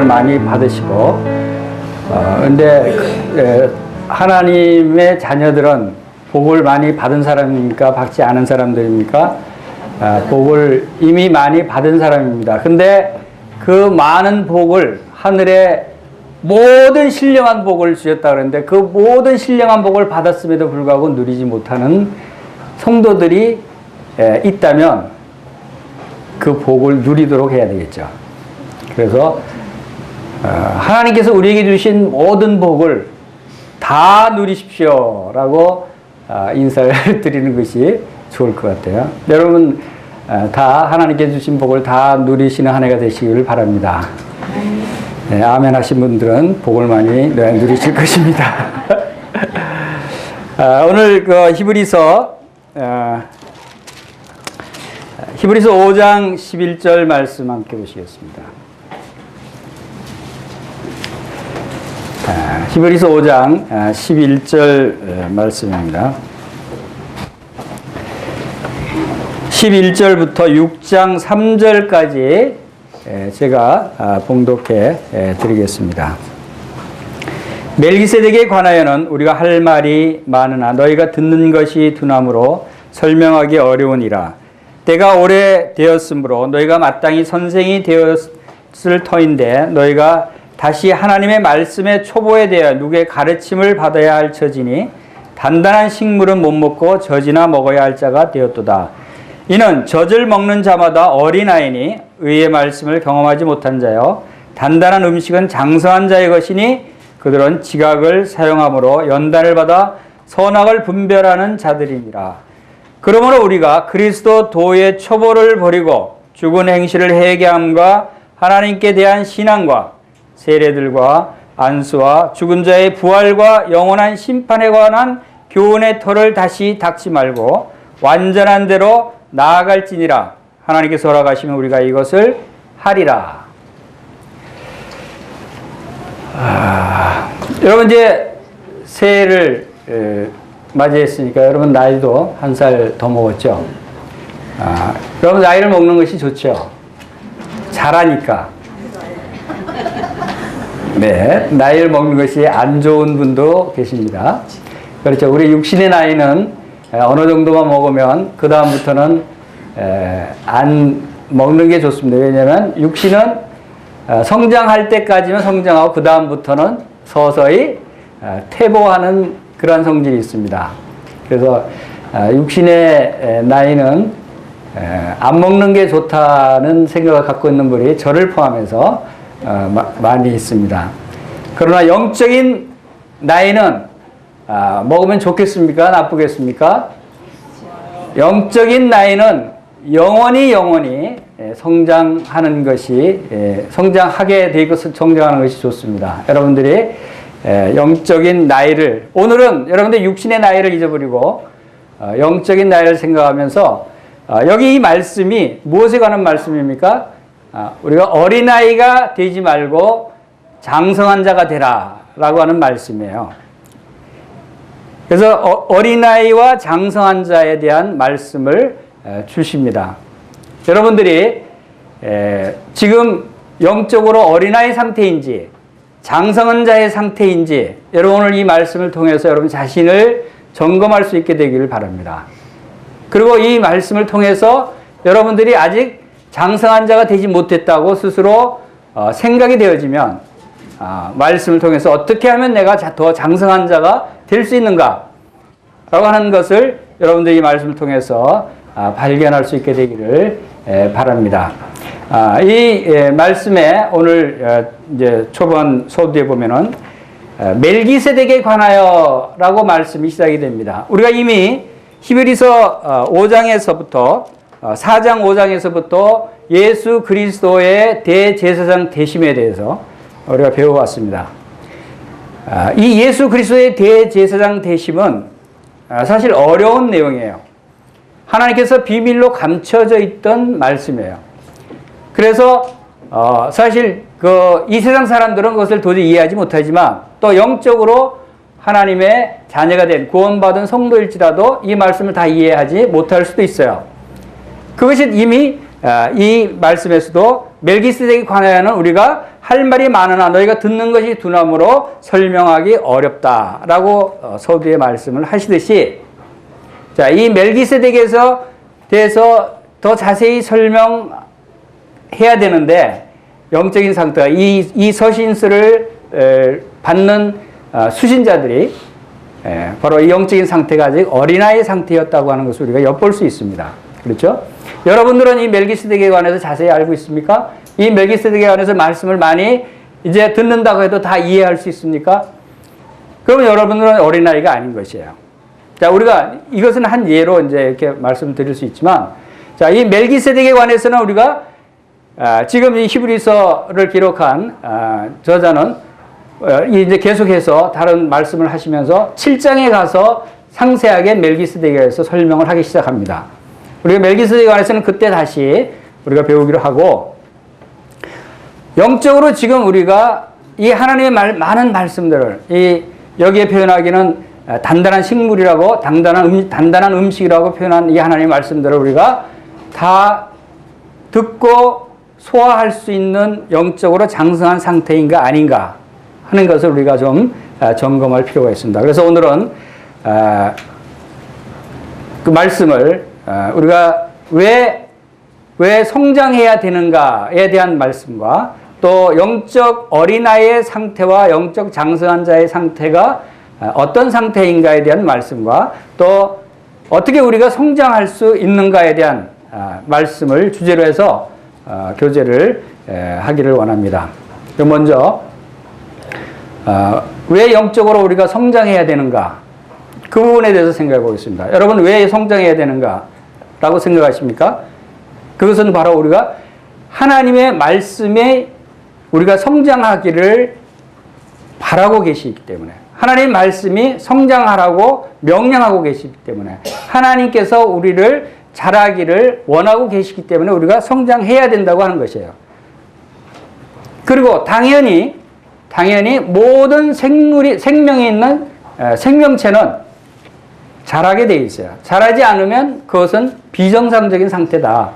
복을 많이 받으시고, 근데 하나님의 자녀들은 복을 많이 받은 사람입니까? 받지 않은 사람들입니까? 복을 이미 많이 받은 사람입니다. 근데 그 많은 복을, 하늘의 모든 신령한 복을 주셨다 그러는데, 그 모든 신령한 복을 받았음에도 불구하고 누리지 못하는 성도들이 있다면 그 복을 누리도록 해야 되겠죠. 그래서 하나님께서 우리에게 주신 모든 복을 다 누리십시오 라고 인사를 드리는 것이 좋을 것 같아요. 여러분 다 하나님께 주신 복을 다 누리시는 한 해가 되시기를 바랍니다. 네, 아멘 하신 분들은 복을 많이 누리실 것입니다. 오늘 그 히브리서 5장 11절 말씀 함께 보시겠습니다. 히브리서 5장 11절 말씀입니다. 11절부터 6장 3절까지 제가 봉독해 드리겠습니다. 멜기세덱에 관하여는 우리가 할 말이 많으나 너희가 듣는 것이 둔함으로 설명하기 어려우니라. 때가 오래 되었으므로 너희가 마땅히 선생이 되었을 터인데 너희가 다시 하나님의 말씀의 초보에 대하여 누구의 가르침을 받아야 할 처지니 단단한 식물은 못 먹고 젖이나 먹어야 할 자가 되었도다. 이는 젖을 먹는 자마다 어린아이니 의의 말씀을 경험하지 못한 자요 단단한 음식은 장성한 자의 것이니 그들은 지각을 사용함으로 연단을 받아 선악을 분별하는 자들이니라. 그러므로 우리가 그리스도 도의 초보를 버리고 죽은 행실을 회개함과 하나님께 대한 신앙과 세례들과 안수와 죽은 자의 부활과 영원한 심판에 관한 교훈의 터를 다시 닦지 말고 완전한 대로 나아갈지니라. 하나님께서 허락하시면 우리가 이것을 하리라. 여러분 이제 새해를 맞이했으니까 여러분 나이도 한 살 더 먹었죠. 여러분 나이를 먹는 것이 좋죠. 잘하니까. 네, 나이를 먹는 것이 안 좋은 분도 계십니다. 그렇죠. 우리 육신의 나이는 어느 정도만 먹으면 그 다음부터는 안 먹는 게 좋습니다. 왜냐하면 육신은 성장할 때까지는 성장하고 그 다음부터는 서서히 퇴보하는 그런 성질이 있습니다. 그래서 육신의 나이는 안 먹는 게 좋다는 생각을 갖고 있는 분이 저를 포함해서 많이 있습니다. 그러나 영적인 나이는 먹으면 좋겠습니까? 나쁘겠습니까? 영적인 나이는 영원히 성장하는 것이 성장하게 되고 성장하는 것이 좋습니다. 여러분들이 영적인 나이를 오늘은 여러분들 육신의 나이를 잊어버리고 영적인 나이를 생각하면서 여기 이 말씀이 무엇에 관한 말씀입니까? 우리가 어린아이가 되지 말고 장성한 자가 되라 라고 하는 말씀이에요. 그래서 어린아이와 장성한 자에 대한 말씀을 주십니다. 여러분들이 지금 영적으로 어린아이 상태인지 장성한 자의 상태인지 여러분 오늘 이 말씀을 통해서 여러분 자신을 점검할 수 있게 되기를 바랍니다. 그리고 이 말씀을 통해서 여러분들이 아직 장성한 자가 되지 못했다고 스스로 생각이 되어지면 말씀을 통해서 어떻게 하면 내가 더 장성한 자가 될 수 있는가 라고 하는 것을 여러분들이 이 말씀을 통해서 발견할 수 있게 되기를 바랍니다. 이 말씀에 오늘 이제 초반 소두에 보면은 멜기세덱에 관하여 라고 말씀이 시작이 됩니다. 우리가 이미 히브리서 5장에서부터 4장 5장에서부터 예수 그리스도의 대제사장 되심에 대해서 우리가 배워왔습니다. 이 예수 그리스도의 대제사장 되심은 사실 어려운 내용이에요. 하나님께서 비밀로 감춰져 있던 말씀이에요. 그래서 사실 이 세상 사람들은 그것을 도저히 이해하지 못하지만 또 영적으로 하나님의 자녀가 된 구원받은 성도일지라도 이 말씀을 다 이해하지 못할 수도 있어요. 그것이 이미 이 말씀에서도 멜기세덱에 관하여는 우리가 할 말이 많으나 너희가 듣는 것이 둔함으로 설명하기 어렵다라고 서두에 말씀을 하시듯이, 자, 이 멜기세덱에서 대해서 더 자세히 설명해야 되는데, 영적인 상태가 이 서신서를 받는 수신자들이 바로 이 영적인 상태가 아직 어린아이 상태였다고 하는 것을 우리가 엿볼 수 있습니다. 그렇죠? 여러분들은 이 멜기세덱에 관해서 자세히 알고 있습니까? 이 멜기세덱에 관해서 말씀을 많이 이제 듣는다고 해도 다 이해할 수 있습니까? 그러면 여러분들은 어린아이가 아닌 것이에요. 자, 우리가 이것은 한 예로 이제 이렇게 말씀드릴 수 있지만, 자, 이 멜기세덱에 관해서는 우리가 지금 이 히브리서를 기록한 저자는 이제 계속해서 다른 말씀을 하시면서 7장에 가서 상세하게 멜기세덱에 대해서 설명을 하기 시작합니다. 우리가 멜기세덱에 관해서는 그때 다시 우리가 배우기로 하고, 영적으로 지금 우리가 이 하나님의 많은 말씀들을 여기에 표현하기는 단단한 식물이라고, 단단한 음식이라고 표현한 이 하나님의 말씀들을 우리가 다 듣고 소화할 수 있는 영적으로 장성한 상태인가 아닌가 하는 것을 우리가 좀 점검할 필요가 있습니다. 그래서 오늘은 그 말씀을 우리가 왜 성장해야 되는가에 대한 말씀과, 또 영적 어린아이의 상태와 영적 장성한 자의 상태가 어떤 상태인가에 대한 말씀과, 또 어떻게 우리가 성장할 수 있는가에 대한 말씀을 주제로 해서 교제를 하기를 원합니다. 그럼 먼저 왜 영적으로 우리가 성장해야 되는가, 그 부분에 대해서 생각해 보겠습니다. 여러분, 왜 성장해야 되는가 라고 생각하십니까? 그것은 바로 우리가 하나님의 말씀에 우리가 성장하기를 바라고 계시기 때문에, 하나님의 말씀이 성장하라고 명령하고 계시기 때문에, 하나님께서 우리를 자라기를 원하고 계시기 때문에 우리가 성장해야 된다고 하는 것이에요. 그리고 당연히 모든 생명이 있는 생명체는 자라게 돼 있어요. 자라지 않으면 그것은 비정상적인 상태다라고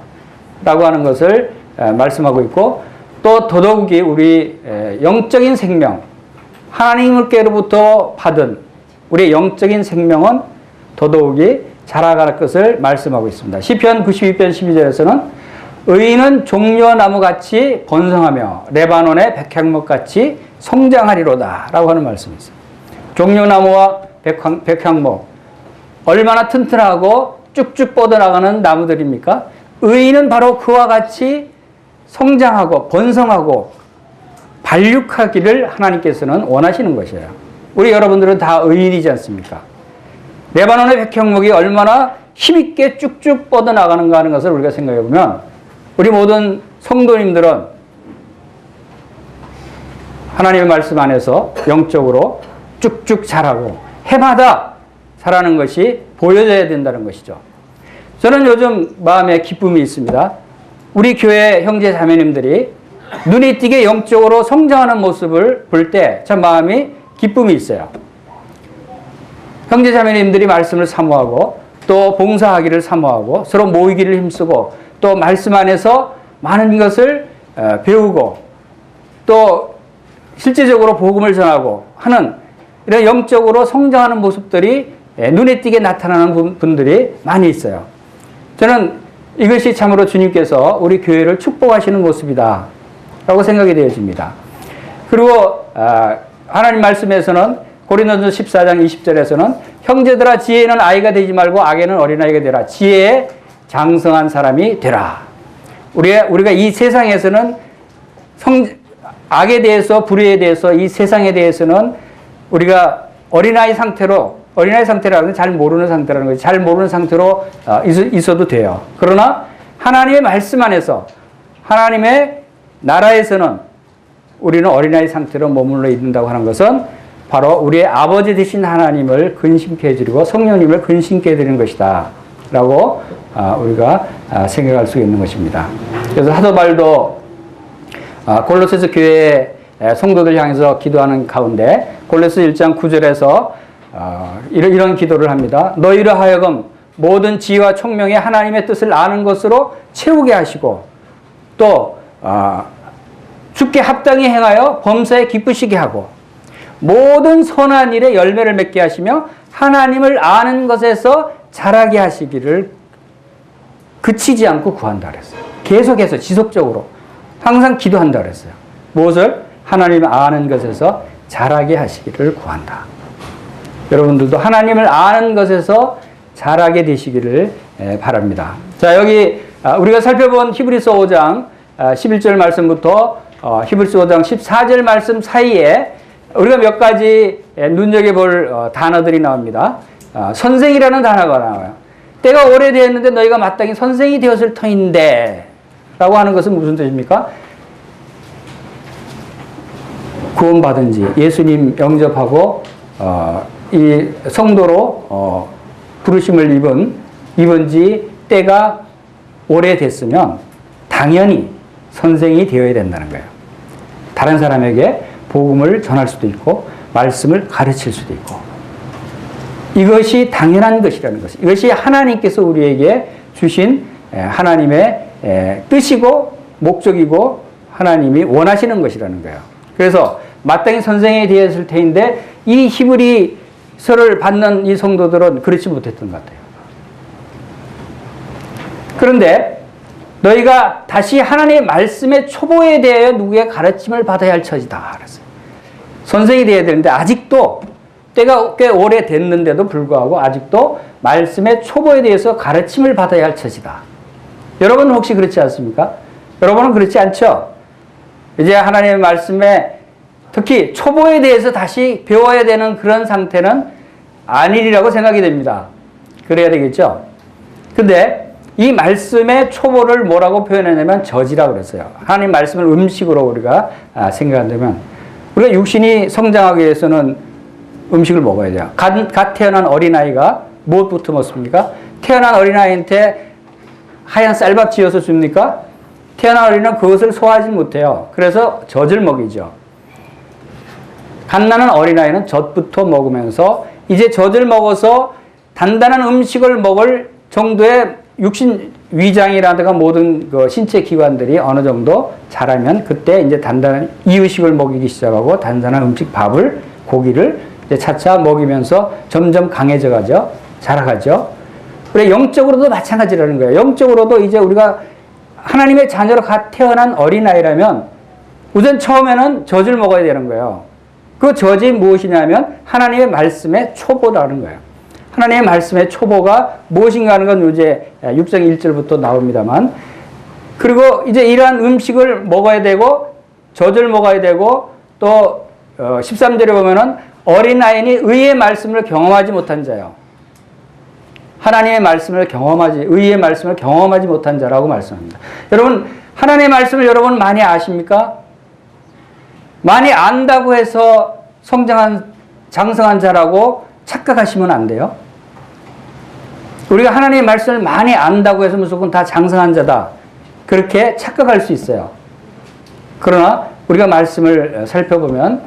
하는 것을 말씀하고 있고, 또 더더욱이 우리 영적인 생명, 하나님께로부터 받은 우리의 영적인 생명은 더더욱이 자라갈 것을 말씀하고 있습니다. 시편 92편 12절에서는 의인은 종려나무같이 번성하며 레바논의 백향목같이 성장하리로다 라고 하는 말씀이 있어요. 종려나무와 백향목, 얼마나 튼튼하고 쭉쭉 뻗어나가는 나무들입니까? 의인은 바로 그와 같이 성장하고 번성하고 발육하기를 하나님께서는 원하시는 것이에요. 우리 여러분들은 다 의인이지 않습니까? 레바논의 백향목이 얼마나 힘있게 쭉쭉 뻗어나가는가 하는 것을 우리가 생각해 보면, 우리 모든 성도님들은 하나님의 말씀 안에서 영적으로 쭉쭉 자라고 해마다 자라는 것이 보여져야 된다는 것이죠. 저는 요즘 마음에 기쁨이 있습니다. 우리 교회 형제 자매님들이 눈에 띄게 영적으로 성장하는 모습을 볼 때 참 마음이 기쁨이 있어요. 형제 자매님들이 말씀을 사모하고, 또 봉사하기를 사모하고, 서로 모이기를 힘쓰고, 또 말씀 안에서 많은 것을 배우고, 또 실제적으로 복음을 전하고 하는 이런 영적으로 성장하는 모습들이 눈에 띄게 나타나는 분들이 많이 있어요. 저는 이것이 참으로 주님께서 우리 교회를 축복하시는 모습이다 라고 생각이 되어집니다. 그리고 하나님 말씀에서는 고린도전서 14장 20절에서는 형제들아, 지혜는 아이가 되지 말고 악에는 어린아이가 되라. 지혜에 장성한 사람이 되라. 우리가 이 세상에서는 악에 대해서, 불의에 대해서, 이 세상에 대해서는 우리가 어린아이 상태라는 건 잘 모르는 상태라는 거지. 잘 모르는 상태로 있어도 돼요. 그러나 하나님의 말씀 안에서, 하나님의 나라에서는 우리는 어린아이 상태로 머물러 있는다고 하는 것은 바로 우리의 아버지 되신 하나님을 근심케 해드리고 성령님을 근심케 해드리는 것이다 라고 우리가 생각할 수 있는 것입니다. 그래서 하도 발도 골로새서 교회 성도들 향해서 기도하는 가운데 골로새 1장 9절에서 이런 기도를 합니다. 너희로 하여금 모든 지혜와 총명의 하나님의 뜻을 아는 것으로 채우게 하시고, 또 주께 합당히 행하여 범사에 기쁘시게 하고 모든 선한 일에 열매를 맺게 하시며 하나님을 아는 것에서 자라게 하시기를 그치지 않고 구한다 그랬어요. 계속해서 지속적으로 항상 기도한다 그랬어요. 무엇을? 하나님을 아는 것에서 자라게 하시기를 구한다. 여러분들도 하나님을 아는 것에서 자라게 되시기를 바랍니다. 자, 여기 우리가 살펴본 히브리서 5장 11절 말씀부터 히브리서 5장 14절 말씀 사이에 우리가 몇 가지 눈여겨볼 단어들이 나옵니다. 선생이라는 단어가 나와요. 때가 오래되었는데 너희가 마땅히 선생이 되었을 터인데 라고 하는 것은 무슨 뜻입니까? 구원받은 지 예수님 영접하고 이 성도로 부르심을 입은 지 때가 오래됐으면 당연히 선생이 되어야 된다는 거예요. 다른 사람에게 복음을 전할 수도 있고 말씀을 가르칠 수도 있고 이것이 당연한 것이라는 것이 이것이 하나님께서 우리에게 주신 하나님의 뜻이고 목적이고 하나님이 원하시는 것이라는 거예요. 그래서 마땅히 선생이 되었을 터인데 이 히브리서를 받는 이 성도들은 그렇지 못했던 것 같아요. 그런데 너희가 다시 하나님의 말씀의 초보에 대하여 누구의 가르침을 받아야 할 처지다. 그랬어요. 선생이 되어야 되는데 아직도 때가 꽤 오래됐는데도 불구하고 아직도 말씀의 초보에 대해서 가르침을 받아야 할 처지다. 여러분은 혹시 그렇지 않습니까? 여러분은 그렇지 않죠? 이제 하나님의 말씀에 특히 초보에 대해서 다시 배워야 되는 그런 상태는 아니리라고 생각이 됩니다. 그래야 되겠죠? 근데 이 말씀의 초보를 뭐라고 표현하냐면 저지라고 그랬어요. 하나님 말씀을 음식으로 우리가 생각한다면 우리가 육신이 성장하기 위해서는 음식을 먹어야 돼요. 갓 태어난 어린아이가 무엇부터 먹습니까? 태어난 어린아이한테 하얀 쌀밥 지어서 줍니까? 태어난 어린이는 그것을 소화하지 못해요. 그래서 젖을 먹이죠. 갓나는 어린아이는 젖부터 먹으면서 이제 젖을 먹어서 단단한 음식을 먹을 정도의 육신 위장이라든가 모든 그 신체 기관들이 어느 정도 자라면 그때 이제 단단한 이유식을 먹이기 시작하고 단단한 음식, 밥을, 고기를 이제 차차 먹이면서 점점 강해져 가죠. 자라가죠. 그래 영적으로도 마찬가지라는 거예요. 영적으로도 이제 우리가 하나님의 자녀로 갓 태어난 어린아이라면 우선 처음에는 젖을 먹어야 되는 거예요. 그 젖이 무엇이냐면 하나님의 말씀의 초보라는 거예요. 하나님의 말씀의 초보가 무엇인가 하는 건 이제 6장 1절부터 나옵니다만 그리고 이제 이러한 음식을 먹어야 되고 젖을 먹어야 되고 또 13절에 보면은 어린아이니 의의 말씀을 경험하지 못한 자요. 하나님의 말씀을 의의 말씀을 경험하지 못한 자라고 말씀합니다. 여러분, 하나님의 말씀을 여러분 많이 아십니까? 많이 안다고 해서 장성한 자라고 착각하시면 안 돼요. 우리가 하나님의 말씀을 많이 안다고 해서 무조건 다 장성한 자다. 그렇게 착각할 수 있어요. 그러나 우리가 말씀을 살펴보면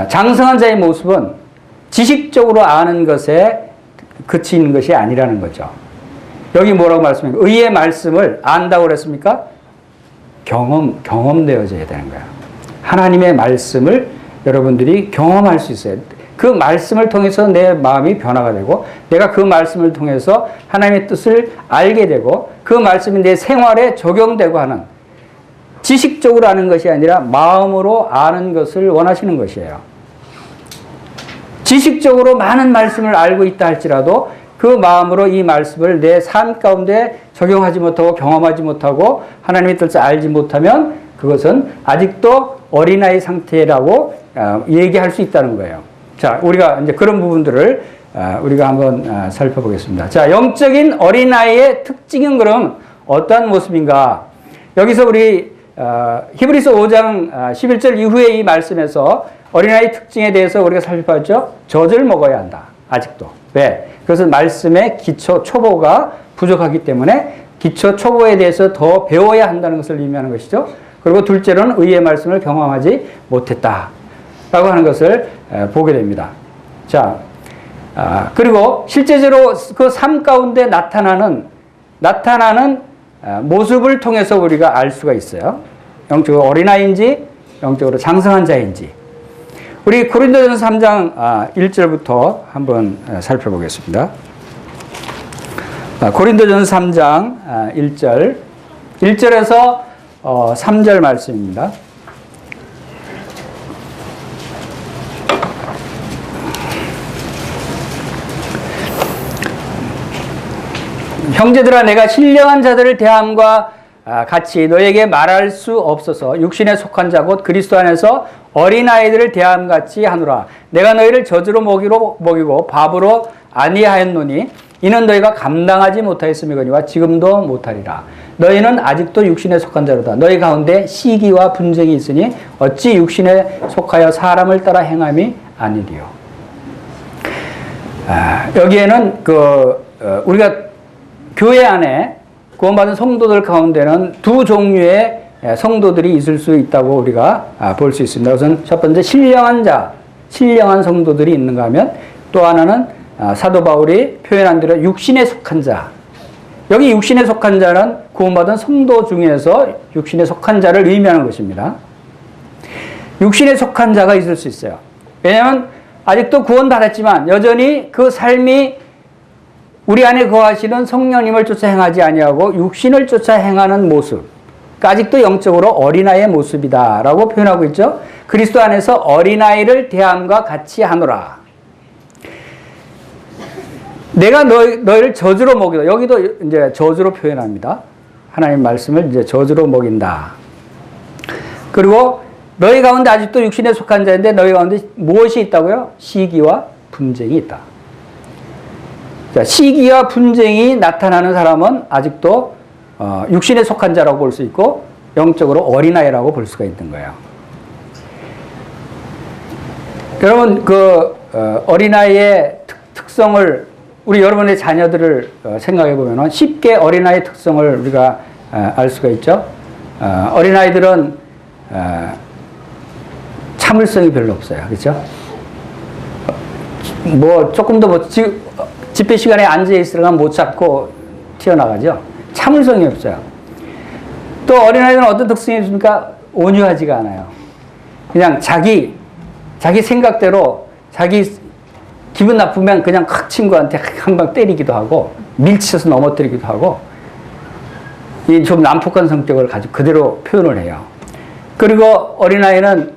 장성한 자의 모습은 지식적으로 아는 것에 그치는 것이 아니라는 거죠. 여기 뭐라고 말씀합니까? 의의 말씀을 안다고 그랬습니까? 경험되어져야 되는 거예요. 하나님의 말씀을 여러분들이 경험할 수 있어요. 그 말씀을 통해서 내 마음이 변화가 되고 내가 그 말씀을 통해서 하나님의 뜻을 알게 되고 그 말씀이 내 생활에 적용되고 하는 지식적으로 아는 것이 아니라 마음으로 아는 것을 원하시는 것이에요. 지식적으로 많은 말씀을 알고 있다 할지라도 그 마음으로 이 말씀을 내 삶 가운데 적용하지 못하고 경험하지 못하고 하나님의 뜻을 알지 못하면 그것은 아직도 어린아이 상태라고 얘기할 수 있다는 거예요. 자, 우리가 이제 그런 부분들을 우리가 한번 살펴보겠습니다. 자, 영적인 어린아이의 특징은 그럼 어떠한 모습인가? 여기서 우리 히브리서 5장 11절 이후에 이 말씀에서 어린아이 특징에 대해서 우리가 살펴봤죠? 젖을 먹어야 한다. 아직도. 왜? 그것은 말씀의 기초 초보가 부족하기 때문에 기초 초보에 대해서 더 배워야 한다는 것을 의미하는 것이죠. 그리고 둘째로는 의의 말씀을 경험하지 못했다. 라고 하는 것을 보게 됩니다. 자, 그리고 실제적으로 그 삶 가운데 나타나는 모습을 통해서 우리가 알 수가 있어요. 영적으로 어린아이인지 영적으로 장성한 자인지 우리 고린도전서 3장 1절부터 한번 살펴보겠습니다. 고린도전서 3장 1절 1절에서 3절 말씀입니다. 형제들아 내가 신령한 자들을 대함과 같이 너에게 말할 수 없어서 육신에 속한 자 곧 그리스도 안에서 어린아이들을 대함같이 하노라. 내가 너희를 저주로 먹이고 밥으로 아니하였노니 이는 너희가 감당하지 못하였음이거니와 지금도 못하리라. 너희는 아직도 육신에 속한 자로다. 너희 가운데 시기와 분쟁이 있으니 어찌 육신에 속하여 사람을 따라 행함이 아니리요. 여기에는 우리가 교회 안에 구원받은 성도들 가운데는 두 종류의 성도들이 있을 수 있다고 우리가 볼 수 있습니다. 우선 첫 번째 신령한 자, 신령한 성도들이 있는가 하면 또 하나는 사도 바울이 표현한 대로 육신에 속한 자. 여기 육신에 속한 자는 구원받은 성도 중에서 육신에 속한 자를 의미하는 것입니다. 육신에 속한 자가 있을 수 있어요. 왜냐하면 아직도 구원받았지만 여전히 그 삶이 우리 안에 거하시는 성령님을 쫓아 행하지 아니하고 육신을 쫓아 행하는 모습. 그러니까 아직도 영적으로 어린아이의 모습이다라고 표현하고 있죠. 그리스도 안에서 어린아이를 대함과 같이 하노라. 내가 너희를 저주로 먹이다. 여기도 이제 저주로 표현합니다. 하나님 말씀을 이제 저주로 먹인다. 그리고 너희 가운데 아직도 육신에 속한 자인데 너희 가운데 무엇이 있다고요? 시기와 분쟁이 있다. 자, 시기와 분쟁이 나타나는 사람은 아직도 육신에 속한 자라고 볼 수 있고 영적으로 어린아이라고 볼 수가 있는 거예요. 여러분 어린아이의 특성을 우리 여러분의 자녀들을 생각해 보면 쉽게 어린아이의 특성을 우리가 알 수가 있죠. 어린아이들은 참을성이 별로 없어요. 그렇죠? 조금 더 집회 시간에 앉아있으려면 못 참고 튀어나가죠. 참을성이 없어요. 또 어린아이들은 어떤 특성이 있습니까? 온유하지가 않아요. 그냥 자기 생각대로 자기 기분 나쁘면 그냥 큰 친구한테 한 방 때리기도 하고 밀치셔서 넘어뜨리기도 하고 이 좀 난폭한 성격을 가지고 그대로 표현을 해요. 그리고 어린아이는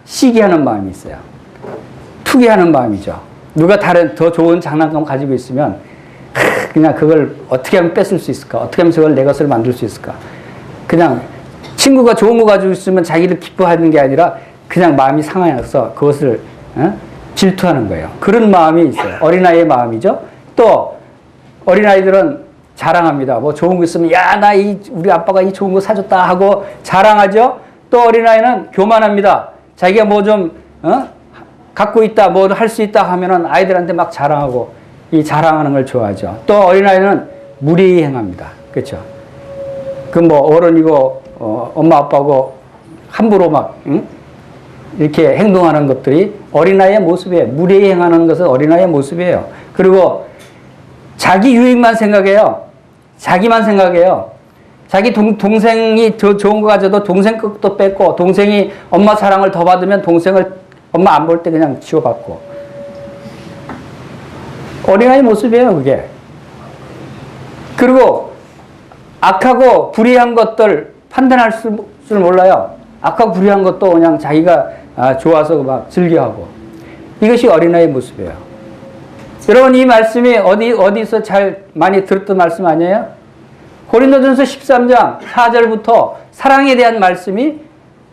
시기하는 마음이 있어요. 투기하는 마음이죠. 누가 다른 더 좋은 장난감 가지고 있으면 그냥 그걸 어떻게 하면 뺏을 수 있을까? 어떻게 하면 저걸 내 것을 만들 수 있을까? 그냥 친구가 좋은 거 가지고 있으면 자기를 기뻐하는 게 아니라 그냥 마음이 상하여서 그것을 질투하는 거예요. 그런 마음이 있어요. 어린아이의 마음이죠. 또 어린아이들은 자랑합니다. 뭐 좋은 거 있으면 우리 아빠가 이 좋은 거 사줬다 하고 자랑하죠. 또 어린아이는 교만합니다. 자기가 뭐 좀 갖고 있다, 뭐 할 수 있다 하면은 아이들한테 막 자랑하고 이 자랑하는 걸 좋아하죠. 또 어린아이는 무례히 행합니다. 그렇죠? 어른이고 엄마 아빠고 함부로 막 이렇게 행동하는 것들이 어린아이의 모습이에요. 무례히 행하는 것은 어린아이의 모습이에요. 그리고 자기 유익만 생각해요. 자기만 생각해요. 자기 동생이 더 좋은 거 가져도 동생 것도 뺏고 동생이 엄마 사랑을 더 받으면 동생을 엄마 안 볼 때 그냥 치워받고. 어린아이 모습이에요, 그게. 그리고 악하고 불의한 것들 판단할 줄 몰라요. 악하고 불의한 것도 그냥 자기가 좋아서 막 즐겨하고. 이것이 어린아이의 모습이에요. 여러분, 이 말씀이 어디서 많이 들었던 말씀 아니에요? 고린도전서 13장 4절부터 사랑에 대한 말씀이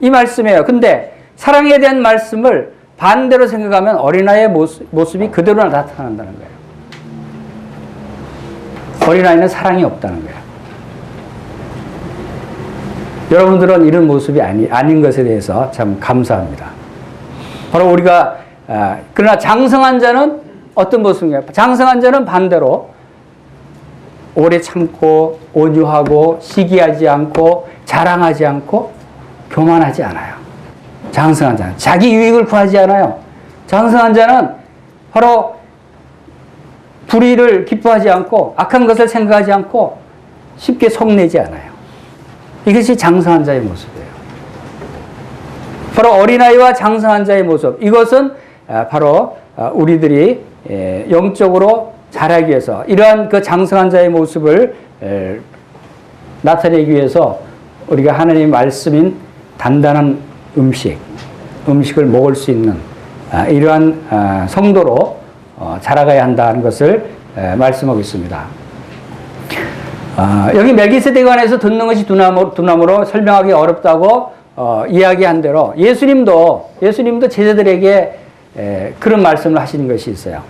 이 말씀이에요. 근데 사랑에 대한 말씀을 반대로 생각하면 어린아이의 모습이 그대로 나타난다는 거예요. 어린아이는 사랑이 없다는 거예요. 여러분들은 이런 모습이 아닌 것에 대해서 참 감사합니다. 바로 우리가 그러나 장성한 자는 어떤 모습인가요? 장성한 자는 반대로 오래 참고 온유하고 시기하지 않고 자랑하지 않고 교만하지 않아요. 장성한 자는 자기 유익을 구하지 않아요. 장성한 자는 바로 불의를 기뻐하지 않고 악한 것을 생각하지 않고 쉽게 속내지 않아요. 이것이 장성한 자의 모습이에요. 바로 어린아이와 장성한 자의 모습. 이것은 바로 우리들이 영적으로 자라기 위해서 이러한 그 장성한 자의 모습을 나타내기 위해서 우리가 하나님의 말씀인 단단한 음식을 먹을 수 있는 이러한 성도로 자라가야 한다는 것을 말씀하고 있습니다. 여기 멜기세덱에 관해서 듣는 것이 두나무로 설명하기 어렵다고 이야기한 대로 예수님도 제자들에게 그런 말씀을 하시는 것이 있어요.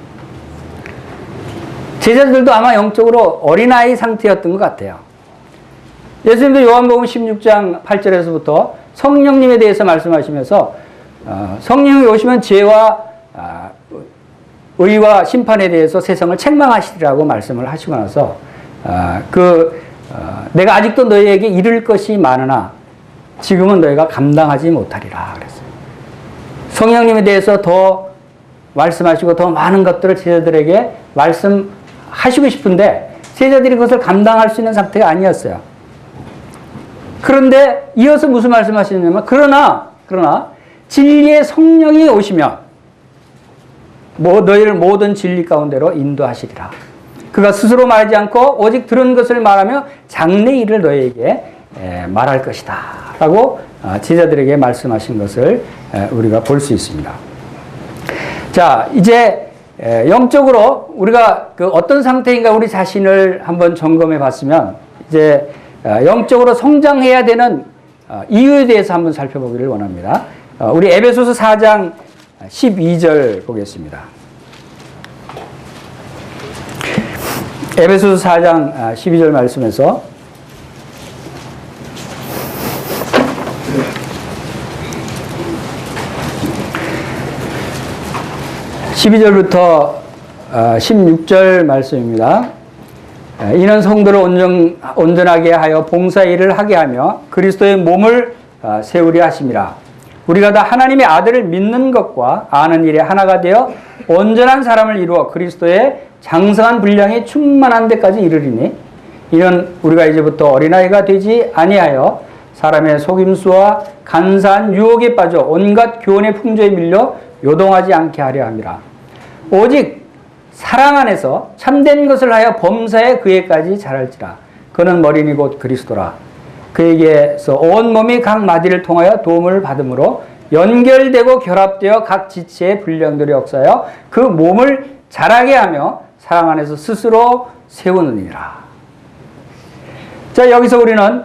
제자들도 아마 영적으로 어린아이 상태였던 것 같아요. 예수님도 요한복음 16장 8절에서부터 성령님에 대해서 말씀하시면서 성령이 오시면 죄와 의와 심판에 대해서 세상을 책망하시리라고 말씀을 하시고 나서 내가 아직도 너희에게 이를 것이 많으나 지금은 너희가 감당하지 못하리라 그랬어요. 성령님에 대해서 더 말씀하시고 더 많은 것들을 제자들에게 말씀하시고 싶은데 제자들이 그것을 감당할 수 있는 상태가 아니었어요. 그런데 이어서 무슨 말씀하시냐면 그러나 진리의 성령이 오시면 너희를 모든 진리 가운데로 인도하시리라. 그가 스스로 말하지 않고 오직 들은 것을 말하며 장래 일을 너희에게 말할 것이다 라고 제자들에게 말씀하신 것을 우리가 볼 수 있습니다. 자, 이제 영적으로 우리가 그 어떤 상태인가 우리 자신을 한번 점검해 봤으면 이제 영적으로 성장해야 되는 이유에 대해서 한번 살펴보기를 원합니다. 우리 에베소서 4장 12절 보겠습니다. 에베소서 4장 12절 말씀에서 12절부터 16절 말씀입니다. 이는 성도를 온전하게 하여 봉사 일을 하게 하며 그리스도의 몸을 세우려 하심이라. 우리가 다 하나님의 아들을 믿는 것과 아는 일에 하나가 되어 온전한 사람을 이루어 그리스도의 장성한 분량이 충만한 데까지 이르리니 이는 우리가 이제부터 어린아이가 되지 아니하여 사람의 속임수와 간사한 유혹에 빠져 온갖 교훈의 풍조에 밀려 요동하지 않게 하려 함이라. 오직 사랑 안에서 참된 것을 하여 범사에 그에까지 자랄지라. 그는 머리니 곧 그리스도라. 그에게서 온 몸이 각 마디를 통하여 도움을 받음으로 연결되고 결합되어 각 지체의 분량들이 역사하여 그 몸을 자라게 하며 사랑 안에서 스스로 세우느니라. 자, 여기서 우리는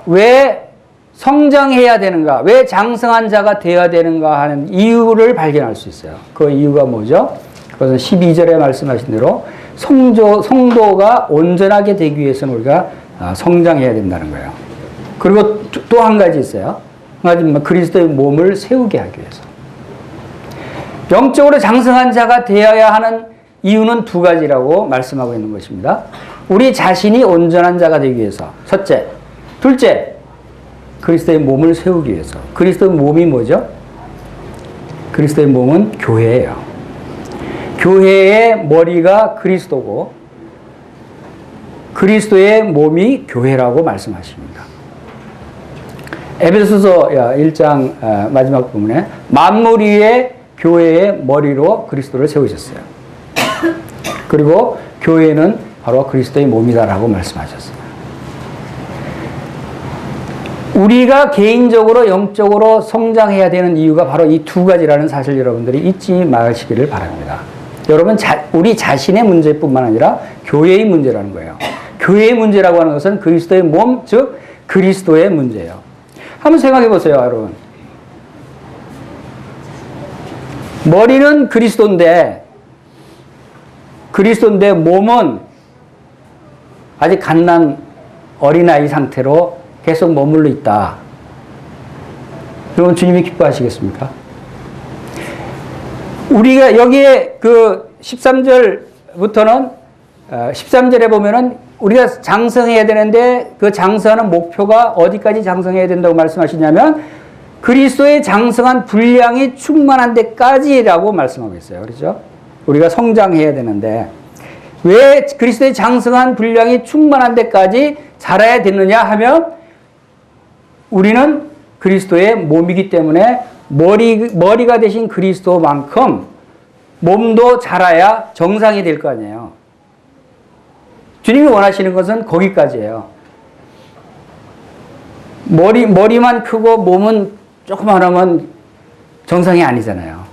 왜 성장해야 되는가, 왜 장성한 자가 되어야 되는가 하는 이유를 발견할 수 있어요. 그 이유가 뭐죠? 그것은 12절에 말씀하신 대로 성도가 온전하게 되기 위해서는 우리가 성장해야 된다는 거예요. 그리고 또 한 가지 있어요. 한 가지 그리스도의 몸을 세우게 하기 위해서. 영적으로 장성한 자가 되어야 하는 이유는 두 가지라고 말씀하고 있는 것입니다. 우리 자신이 온전한 자가 되기 위해서. 첫째. 둘째. 그리스도의 몸을 세우기 위해서. 그리스도의 몸이 뭐죠? 그리스도의 몸은 교회예요. 교회의 머리가 그리스도고 그리스도의 몸이 교회라고 말씀하십니다. 에베소서 1장 마지막 부분에 만물 위에 교회의 머리로 그리스도를 세우셨어요. 그리고 교회는 바로 그리스도의 몸이다라고 말씀하셨어요. 우리가 개인적으로 영적으로 성장해야 되는 이유가 바로 이 두 가지라는 사실 여러분들이 잊지 마시기를 바랍니다. 여러분, 우리 자신의 문제뿐만 아니라 교회의 문제라는 거예요. 교회의 문제라고 하는 것은 그리스도의 몸, 즉 그리스도의 문제예요. 한번 생각해 보세요, 여러분. 머리는 그리스도인데 몸은 아직 갓난 어린아이 상태로 계속 머물러 있다. 그러면 주님이 기뻐하시겠습니까? 우리가 여기에 그 13절부터는 13절에 보면은 우리가 장성해야 되는데 그 장성하는 목표가 어디까지 장성해야 된다고 말씀하시냐면 그리스도의 장성한 분량이 충만한 데까지라고 말씀하고 있어요. 그렇죠? 우리가 성장해야 되는데 왜 그리스도의 장성한 분량이 충만한 데까지 자라야 되느냐 하면 우리는 그리스도의 몸이기 때문에 머리가 되신 그리스도만큼 몸도 자라야 정상이 될 거 아니에요. 주님이 원하시는 것은 거기까지예요. 머리만 크고 몸은 조그만하면 정상이 아니잖아요.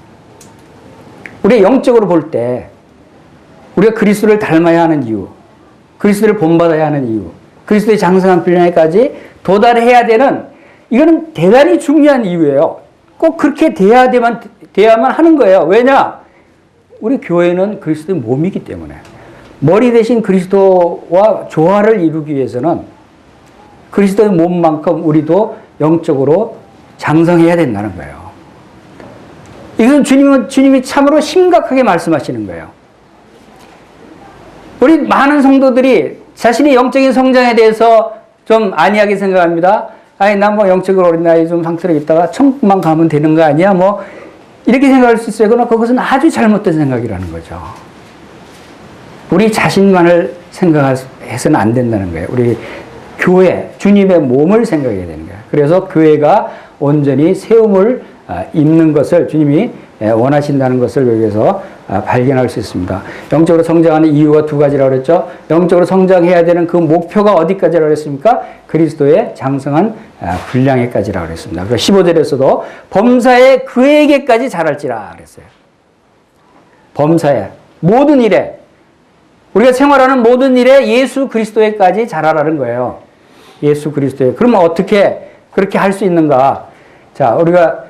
우리가 영적으로 볼 때 우리가 그리스도를 닮아야 하는 이유, 그리스도를 본받아야 하는 이유, 그리스도의 장성한 분량에까지 도달해야 되는, 이거는 대단히 중요한 이유예요. 꼭 그렇게 돼야만 하는 거예요. 왜냐? 우리 교회는 그리스도의 몸이기 때문에. 머리 대신 그리스도와 조화를 이루기 위해서는 그리스도의 몸만큼 우리도 영적으로 장성해야 된다는 거예요. 이건 주님이 참으로 심각하게 말씀하시는 거예요. 우리 많은 성도들이 자신의 영적인 성장에 대해서 좀 안이하게 생각합니다. 아니, 난 뭐 영적으로 어린 나이 좀 상태로 있다가 천국만 가면 되는 거 아니야? 뭐, 이렇게 생각할 수 있어요. 그러나 그것은 아주 잘못된 생각이라는 거죠. 우리 자신만을 생각해서는 안 된다는 거예요. 우리 교회, 주님의 몸을 생각해야 되는 거예요. 그래서 교회가 온전히 세움을 입는 것을 주님이 원하신다는 것을 여기에서 발견할 수 있습니다. 영적으로 성장하는 이유가 두 가지라고 그랬죠. 영적으로 성장해야 되는 그 목표가 어디까지라고 그랬습니까? 그리스도의 장성한 분량에까지라고 그랬습니다. 그래서 15절에서도 범사에 그에게까지 자랄지라 그랬어요. 범사에, 모든 일에, 우리가 생활하는 모든 일에 예수 그리스도에까지 자라라는 거예요. 예수 그리스도에. 그러면 어떻게 그렇게 할 수 있는가? 자, 우리가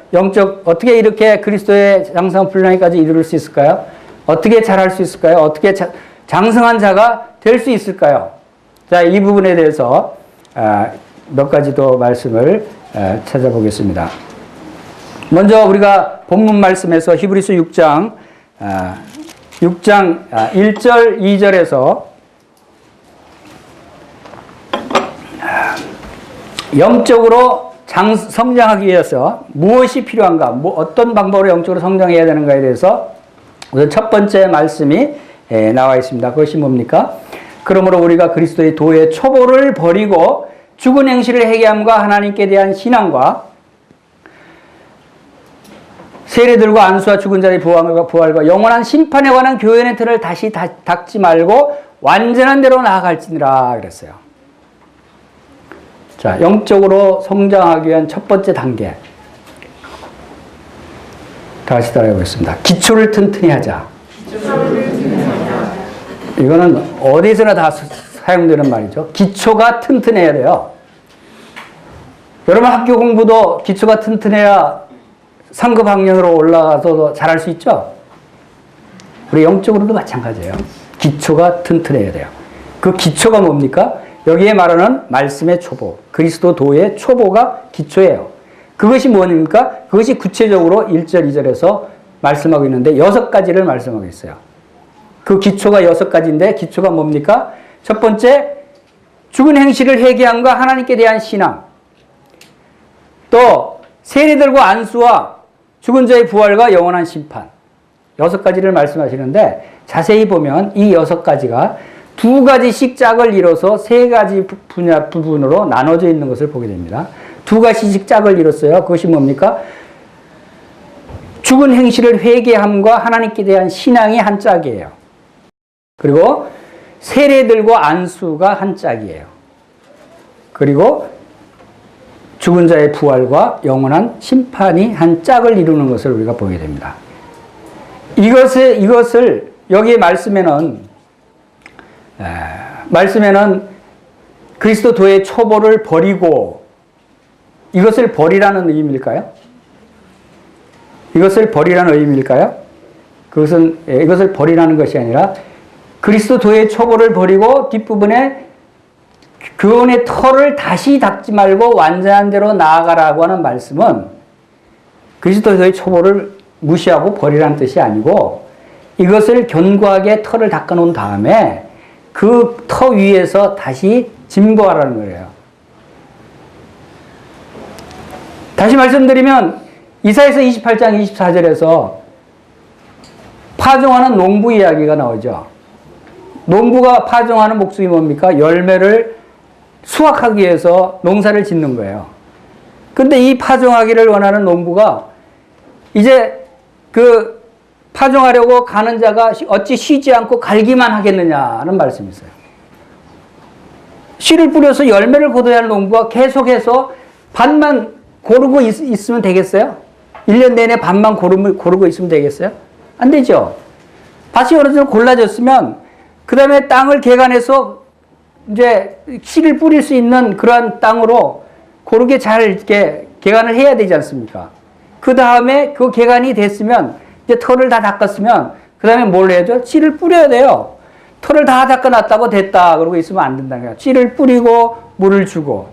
어떻게 이렇게 그리스도의 장성한 분량에까지 이룰 수 있을까요? 어떻게 자랄 수 있을까요? 어떻게 장성한 자가 될 수 있을까요? 자, 이 부분에 대해서 몇 가지 더 말씀을 찾아보겠습니다. 먼저 우리가 본문 말씀에서 히브리서 6장 1절, 2절에서 영적으로 성장하기 위해서 무엇이 필요한가, 어떤 방법으로 영적으로 성장해야 되는가에 대해서 우선 첫 번째 말씀이 나와 있습니다. 그것이 뭡니까? 그러므로 우리가 그리스도의 도의 초보를 버리고 죽은 행실을 회개함과 하나님께 대한 신앙과 세례들과 안수와 죽은 자의 부활과 영원한 심판에 관한 교훈의 틀을 다시 닦지 말고 완전한 대로 나아갈지니라 그랬어요. 자, 영적으로 성장하기 위한 첫 번째 단계. 다시 따라해보겠습니다. 기초를 튼튼히 하자. 이거는 어디서나 다 사용되는 말이죠. 기초가 튼튼해야 돼요. 여러분 학교 공부도 기초가 튼튼해야 상급 학년으로 올라가서 잘할 수 있죠? 우리 영적으로도 마찬가지예요. 기초가 튼튼해야 돼요. 그 기초가 뭡니까? 여기에 말하는 말씀의 초보, 그리스도 도의 초보가 기초예요. 그것이 뭡니까? 그것이 구체적으로 1절, 2절에서 말씀하고 있는데 6가지를 말씀하고 있어요. 그 기초가 6가지인데 기초가 뭡니까? 첫 번째, 죽은 행실을 회개함과 하나님께 대한 신앙. 또 세리들과 안수와 죽은 자의 부활과 영원한 심판. 6가지를 말씀하시는데 자세히 보면 이 6가지가 2가지씩 짝을 이뤄서 3가지 부분으로 나눠져 있는 것을 보게 됩니다. 2가지씩 짝을 이뤘어요. 그것이 뭡니까? 죽은 행실을 회개함과 하나님께 대한 신앙이 한 짝이에요. 그리고 세례들과 안수가 한 짝이에요. 그리고 죽은 자의 부활과 영원한 심판이 한 짝을 이루는 것을 우리가 보게 됩니다. 이것을 여기에 말씀에는 그리스도 도의 초보를 버리고, 이것을 버리라는 의미일까요? 이것을 버리라는 의미일까요? 이것을 버리라는 것이 아니라 그리스도 도의 초보를 버리고 뒷부분에 교훈의 털을 다시 닦지 말고 완전한 대로 나아가라고 하는 말씀은 그리스도 도의 초보를 무시하고 버리라는 뜻이 아니고 이것을 견고하게 털을 닦아 놓은 다음에 그 터 위에서 다시 진보하라는 거예요. 다시 말씀드리면 이사야서 28장 24절에서 파종하는 농부 이야기가 나오죠. 농부가 파종하는 목적이 뭡니까? 열매를 수확하기 위해서 농사를 짓는 거예요. 근데 이 파종하기를 원하는 농부가 이제 그 파종하려고 가는 자가 어찌 쉬지 않고 갈기만 하겠느냐는 말씀이 있어요. 씨를 뿌려서 열매를 거둬야 할 농부가 계속해서 밭만 고르고 있으면 되겠어요? 1년 내내 밭만 고르고 있으면 되겠어요? 안 되죠. 밭이 어느 정도 골라졌으면 그 다음에 땅을 개간해서 이제 씨를 뿌릴 수 있는 그러한 땅으로 고르게 잘 이렇게 개간을 해야 되지 않습니까? 그 다음에 그 개간이 됐으면 이제 털을 다 닦았으면 그 다음에 뭘 해야죠? 씨를 뿌려야 돼요. 털을 다 닦아놨다고 됐다 그러고 있으면 안 된다는 거예요. 씨를 뿌리고 물을 주고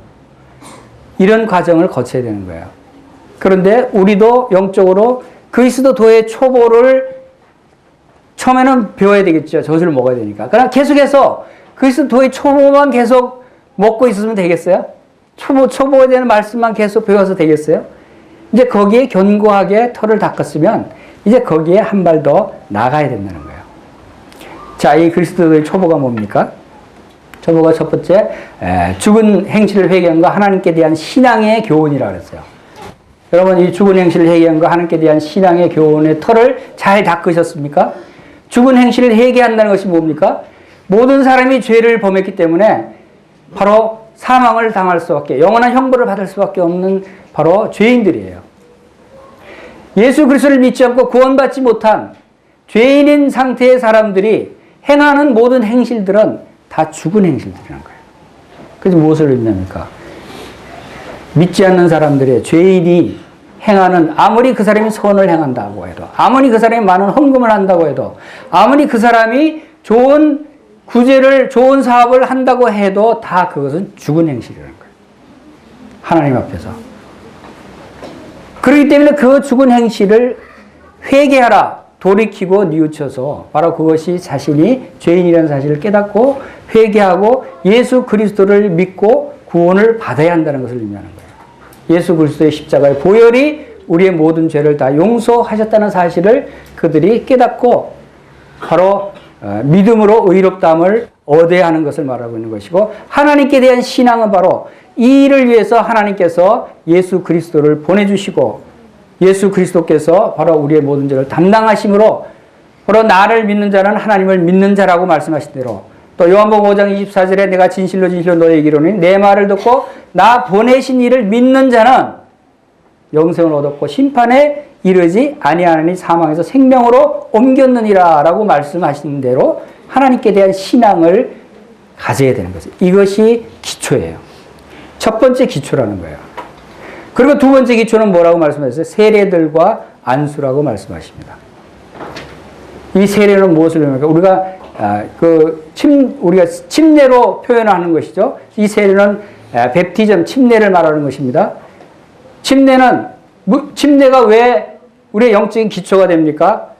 이런 과정을 거쳐야 되는 거예요. 그런데 우리도 영적으로 그리스도도의 초보를 처음에는 배워야 되겠죠. 젖을 먹어야 되니까. 그러나 계속해서 그리스도의 초보만 계속 먹고 있으면 되겠어요? 초보에 대한 말씀만 계속 배워서 되겠어요? 이제 거기에 견고하게 털을 닦았으면 이제 거기에 한 발 더 나가야 된다는 거예요. 자, 이 그리스도의 초보가 뭡니까? 초보가 첫 번째, 죽은 행실을 회개한과 하나님께 대한 신앙의 교훈이라고 그랬어요. 여러분, 이 죽은 행실을 회개한과 하나님께 대한 신앙의 교훈의 털을 잘 닦으셨습니까? 죽은 행실을 회개한다는 것이 뭡니까? 모든 사람이 죄를 범했기 때문에 바로 사망을 당할 수밖에, 영원한 형벌을 받을 수밖에 없는 바로 죄인들이에요. 예수 그리스도를 믿지 않고 구원받지 못한 죄인인 상태의 사람들이 행하는 모든 행실들은 다 죽은 행실들이라는 거예요. 그래서 무엇을 의미합니까? 믿지 않는 사람들의 죄인이 행하는, 아무리 그 사람이 선을 행한다고 해도, 아무리 그 사람이 많은 헌금을 한다고 해도, 아무리 그 사람이 좋은 구제를, 좋은 사업을 한다고 해도 다 그것은 죽은 행실이라는 거예요. 하나님 앞에서. 그렇기 때문에 그 죽은 행실을 회개하라, 돌이키고 뉘우쳐서 바로 그것이 자신이 죄인이라는 사실을 깨닫고 회개하고 예수 그리스도를 믿고 구원을 받아야 한다는 것을 의미하는 거예요. 예수 그리스도의 십자가의 보혈이 우리의 모든 죄를 다 용서하셨다는 사실을 그들이 깨닫고 바로 믿음으로 의롭다함을 얻어야 하는 것을 말하고 있는 것이고, 하나님께 대한 신앙은 바로 이 일을 위해서 하나님께서 예수 그리스도를 보내주시고 예수 그리스도께서 바로 우리의 모든 죄를 담당하심으로 바로 나를 믿는 자는 하나님을 믿는 자라고 말씀하신 대로, 또 요한복음 5장 24절에 내가 진실로 너에게 이르노니 내 말을 듣고 나 보내신 이를 믿는 자는 영생을 얻었고 심판에 이르지 아니하나니 사망에서 생명으로 옮겼느니라 라고 말씀하신 대로 하나님께 대한 신앙을 가져야 되는 거죠. 이것이 기초예요. 첫 번째 기초라는 거예요. 그리고 두 번째 기초는 뭐라고 말씀하셨어요? 세례들과 안수라고 말씀하십니다. 이 세례는 무엇을 의미합니까? 우리가 침례로 표현하는 것이죠. 이 세례는 뵙티즘, 침례를 말하는 것입니다. 침례가 왜 우리의 영적인 기초가 됩니까?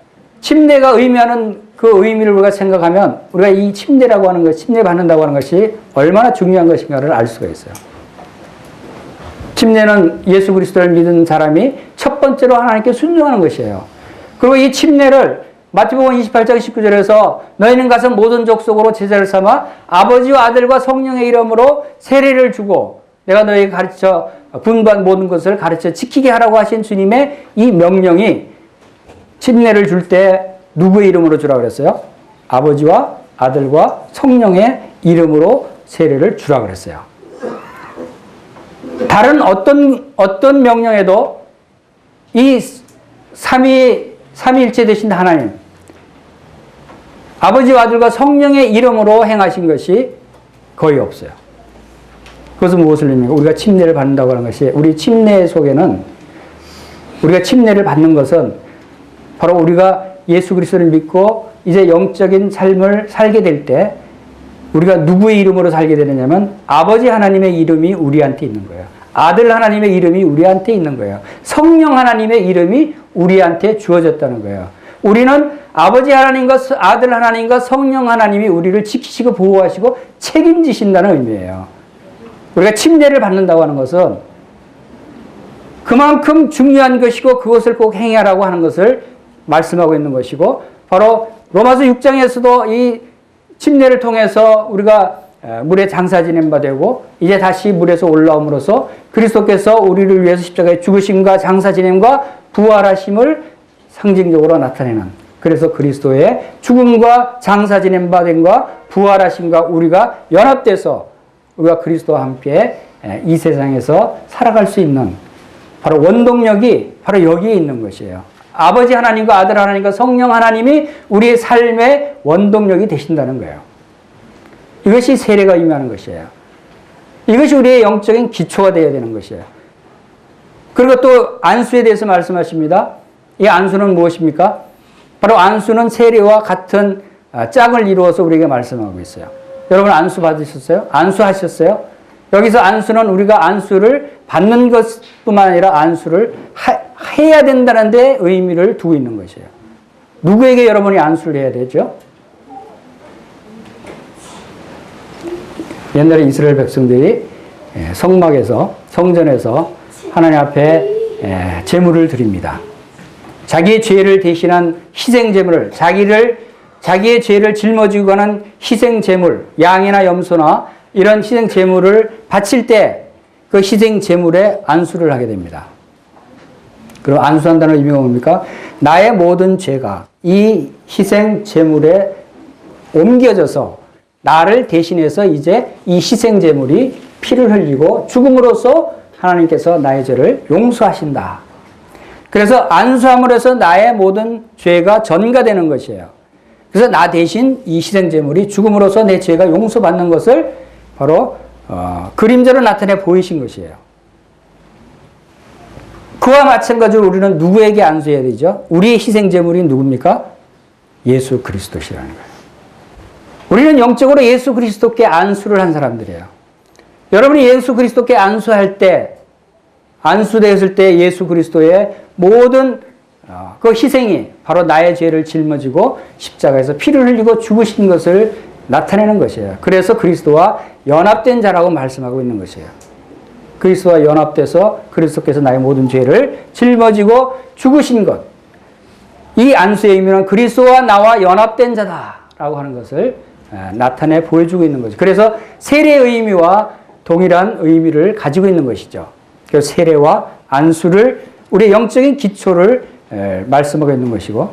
침례가 의미하는 그 의미를 우리가 생각하면 우리가 이 침례라고 하는 것, 침례 받는다고 하는 것이 얼마나 중요한 것인가를 알 수가 있어요. 침례는 예수 그리스도를 믿는 사람이 첫 번째로 하나님께 순종하는 것이에요. 그리고 이 침례를 마태복음 28장 19절에서 너희는 가서 모든 족속으로 제자를 삼아 아버지와 아들과 성령의 이름으로 세례를 주고 내가 너희에게 가르쳐 분반 모든 것을 가르쳐 지키게 하라고 하신 주님의 이 명령이 침례를 줄 때 누구의 이름으로 주라고 그랬어요? 아버지와 아들과 성령의 이름으로 세례를 주라고 그랬어요. 다른 어떤 명령에도 이 삼위일체 되신 하나님, 아버지와 아들과 성령의 이름으로 행하신 것이 거의 없어요. 그것은 무엇을 의미합니까? 우리가 침례를 받는다고 하는 것이, 우리 침례 속에는, 우리가 침례를 받는 것은 바로 우리가 예수 그리스도를 믿고 이제 영적인 삶을 살게 될 때 우리가 누구의 이름으로 살게 되느냐면 아버지 하나님의 이름이 우리한테 있는 거예요. 아들 하나님의 이름이 우리한테 있는 거예요. 성령 하나님의 이름이 우리한테 주어졌다는 거예요. 우리는 아버지 하나님과 아들 하나님과 성령 하나님이 우리를 지키시고 보호하시고 책임지신다는 의미예요. 우리가 침례를 받는다고 하는 것은 그만큼 중요한 것이고 그것을 꼭 행하라고 하는 것을 말씀하고 있는 것이고, 바로 로마서 6장에서도 이 침례를 통해서 우리가 물에 장사 지낸 바 되고 이제 다시 물에서 올라옴으로써 그리스도께서 우리를 위해서 십자가에 죽으심과 장사 지냄과 부활하심을 상징적으로 나타내는, 그래서 그리스도의 죽음과 장사 지낸 바 됨과 부활하심과 우리가 연합돼서 우리가 그리스도와 함께 이 세상에서 살아갈 수 있는 바로 원동력이 바로 여기에 있는 것이에요. 아버지 하나님과 아들 하나님과 성령 하나님이 우리의 삶의 원동력이 되신다는 거예요. 이것이 세례가 의미하는 것이에요. 이것이 우리의 영적인 기초가 되어야 되는 것이에요. 그리고 또 안수에 대해서 말씀하십니다. 이 안수는 무엇입니까? 바로 안수는 세례와 같은 짝을 이루어서 우리에게 말씀하고 있어요. 여러분 안수 받으셨어요? 안수하셨어요? 여기서 안수는 우리가 안수를 받는 것뿐만 아니라 안수를 해야 된다는 데 의미를 두고 있는 것이에요. 누구에게 여러분이 안수를 해야 되죠? 옛날에 이스라엘 백성들이 성막에서, 성전에서 하나님 앞에 제물을 드립니다. 자기의 죄를 대신한 희생 제물을, 자기의 죄를 짊어지고 가는 희생 제물, 양이나 염소나 이런 희생 제물을 바칠 때 그 희생 제물에 안수를 하게 됩니다. 그럼 안수한다는 의미가 뭡니까? 나의 모든 죄가 이 희생 제물에 옮겨져서 나를 대신해서 이제 이 희생 제물이 피를 흘리고 죽음으로써 하나님께서 나의 죄를 용서하신다. 그래서 안수함으로 해서 나의 모든 죄가 전가되는 것이에요. 그래서 나 대신 이 희생 제물이 죽음으로써 내 죄가 용서받는 것을 바로 그림자로 나타내 보이신 것이에요. 그와 마찬가지로 우리는 누구에게 안수해야 되죠? 우리의 희생 제물이 누굽니까? 예수 그리스도시라는 거예요. 우리는 영적으로 예수 그리스도께 안수를 한 사람들이에요. 여러분이 예수 그리스도께 안수할 때, 안수되었을 때 예수 그리스도의 모든 그 희생이 바로 나의 죄를 짊어지고 십자가에서 피를 흘리고 죽으신 것을 나타내는 것이에요. 그래서 그리스도와 연합된 자라고 말씀하고 있는 것이에요. 그리스도와 연합돼서 그리스도께서 나의 모든 죄를 짊어지고 죽으신 것. 이 안수의 의미는 그리스도와 나와 연합된 자다라고 하는 것을 나타내 보여주고 있는 거죠. 그래서 세례의 의미와 동일한 의미를 가지고 있는 것이죠. 그래서 세례와 안수를 우리의 영적인 기초를 말씀하고 있는 것이고,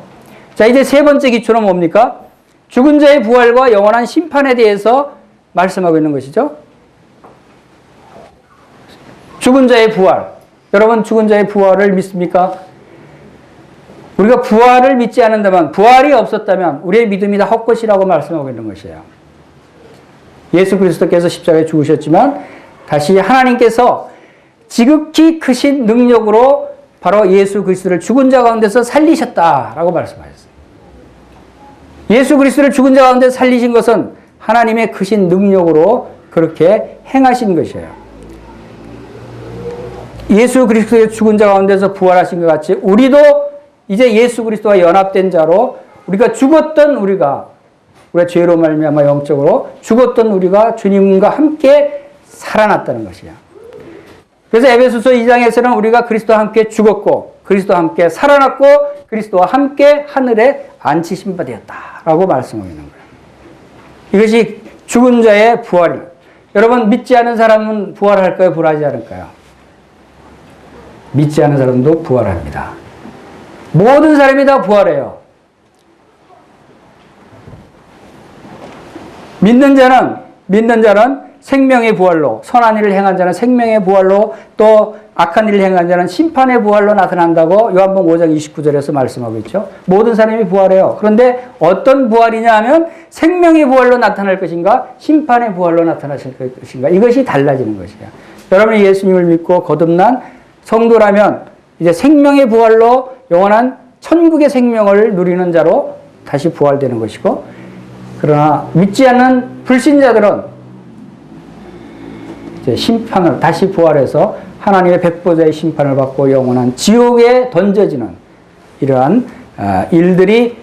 자 이제 세 번째 기초는 뭡니까? 죽은 자의 부활과 영원한 심판에 대해서 말씀하고 있는 것이죠. 죽은 자의 부활. 여러분 죽은 자의 부활을 믿습니까? 우리가 부활을 믿지 않는다면, 부활이 없었다면 우리의 믿음이 다 헛것이라고 말씀하고 있는 것이에요. 예수 그리스도께서 십자가에 죽으셨지만 다시 하나님께서 지극히 크신 능력으로 바로 예수 그리스도를 죽은 자 가운데서 살리셨다라고 말씀하셨어요. 예수 그리스도를 죽은 자 가운데 살리신 것은 하나님의 크신 능력으로 그렇게 행하신 것이에요. 예수 그리스도의 죽은 자 가운데서 부활하신 것 같이 우리도 이제 예수 그리스도와 연합된 자로 우리가 죽었던 우리가 죄로 말미암아 영적으로 죽었던 우리가 주님과 함께 살아났다는 것이에요. 그래서 에베소서 2장에서는 우리가 그리스도와 함께 죽었고 그리스도와 함께 살아났고 그리스도와 함께 하늘에 앉히신 바 되었다라고 말씀하고 있는 거예요. 이것이 죽은 자의 부활이에요. 여러분 믿지 않은 사람은 부활할까요? 부활하지 않을까요? 믿지 않은 사람도 부활합니다. 모든 사람이 다 부활해요. 믿는 자는 생명의 부활로, 선한 일을 행한 자는 생명의 부활로, 또 악한 일을 행한 자는 심판의 부활로 나타난다고 요한복음 5장 29절에서 말씀하고 있죠. 모든 사람이 부활해요. 그런데 어떤 부활이냐 하면 생명의 부활로 나타날 것인가, 심판의 부활로 나타나실 것인가, 이것이 달라지는 것이에요. 여러분이 예수님을 믿고 거듭난 성도라면 이제 생명의 부활로 영원한 천국의 생명을 누리는 자로 다시 부활되는 것이고, 그러나 믿지 않는 불신자들은 이제 심판을 다시 부활해서 하나님의 백보자의 심판을 받고 영원한 지옥에 던져지는 이러한 일들이